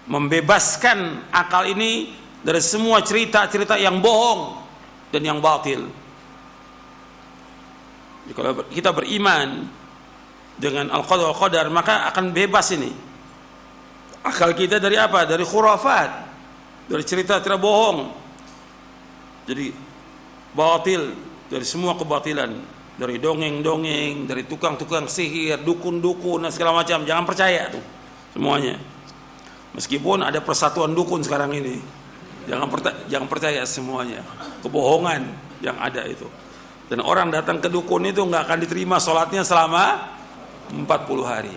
membebaskan akal ini dari semua cerita-cerita yang bohong dan yang batil. Jadi kalau kita beriman dengan al-qada wal qadar, maka akan bebas ini akal kita dari apa? Dari khurafat, dari cerita-cerita bohong, jadi batil, dari semua kebatilan, dari dongeng-dongeng, dari tukang-tukang sihir, dukun-dukun dan segala macam. Jangan percaya tuh semuanya. Meskipun ada persatuan dukun sekarang ini, jangan percaya semuanya. Kebohongan yang ada itu. Dan orang datang ke dukun itu nggak akan diterima sholatnya selama 40 hari.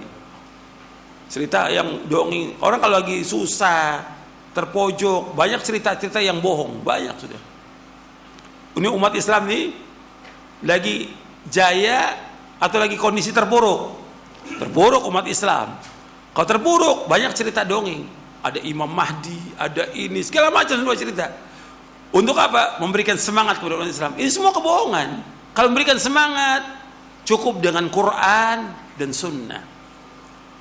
Cerita yang dongeng, orang kalau lagi susah, terpojok, banyak cerita-cerita yang bohong, banyak sudah. Ini umat Islam nih lagi jaya atau lagi kondisi terpuruk? Terpuruk umat Islam. Kalau terpuruk, banyak cerita dongeng. Ada Imam Mahdi, ada ini, segala macam semua cerita. Untuk apa? Memberikan semangat kepada umat Islam. Ini semua kebohongan. Kalau memberikan semangat, cukup dengan Quran dan Sunnah.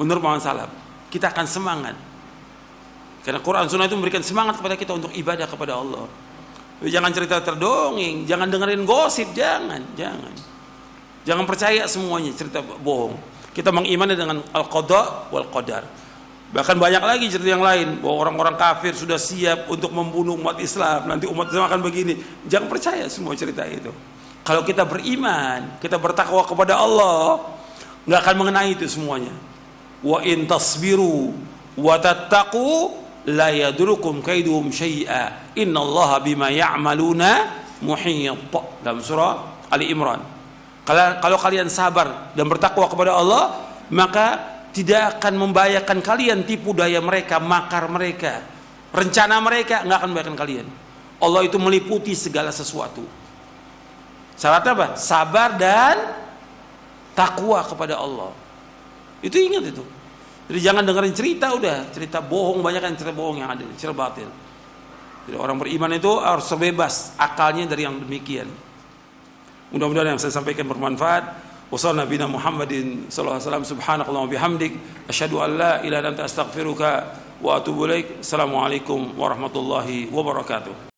Menurut Muhammad Sallam, kita akan semangat. Karena Quran Sunnah itu memberikan semangat kepada kita untuk ibadah kepada Allah. Jangan cerita terdongeng, jangan dengerin gosip, jangan. Jangan percaya semuanya cerita bohong. Kita mengimani dengan al-qada wal qadar. Bahkan banyak lagi cerita yang lain, bahwa orang-orang kafir sudah siap untuk membunuh umat Islam, nanti umat Islam akan begini. Jangan percaya semua cerita itu. Kalau kita beriman, kita bertakwa kepada Allah, nggak akan mengenai itu semuanya. Wa in tasbiru wa tattaqu la yadurukum kaiduhum syai'a innallaha bima ya'maluna muhit. Dalam surah Ali Imran. Kalau kalian sabar dan bertakwa kepada Allah, maka tidak akan membahayakan kalian tipu daya mereka, makar mereka, rencana mereka nggak akan membahayakan kalian. Allah itu meliputi segala sesuatu. Syarat apa? Sabar dan takwa kepada Allah. Itu ingat itu. Jadi jangan dengerin cerita, udah cerita bohong, banyak kan cerita bohong yang ada, cerita batil. Jadi orang beriman itu harus bebas akalnya dari yang demikian. Mudah-mudahan yang saya sampaikan bermanfaat. Wa sallallahu nabiyana Muhammadin sallallahu alaihi wasallam. Subhanakallahumma wa bihamdik asyhadu an la ilaha illa anta astaghfiruka wa atubu ilaik. Assalamualaikum warahmatullahi wabarakatuh.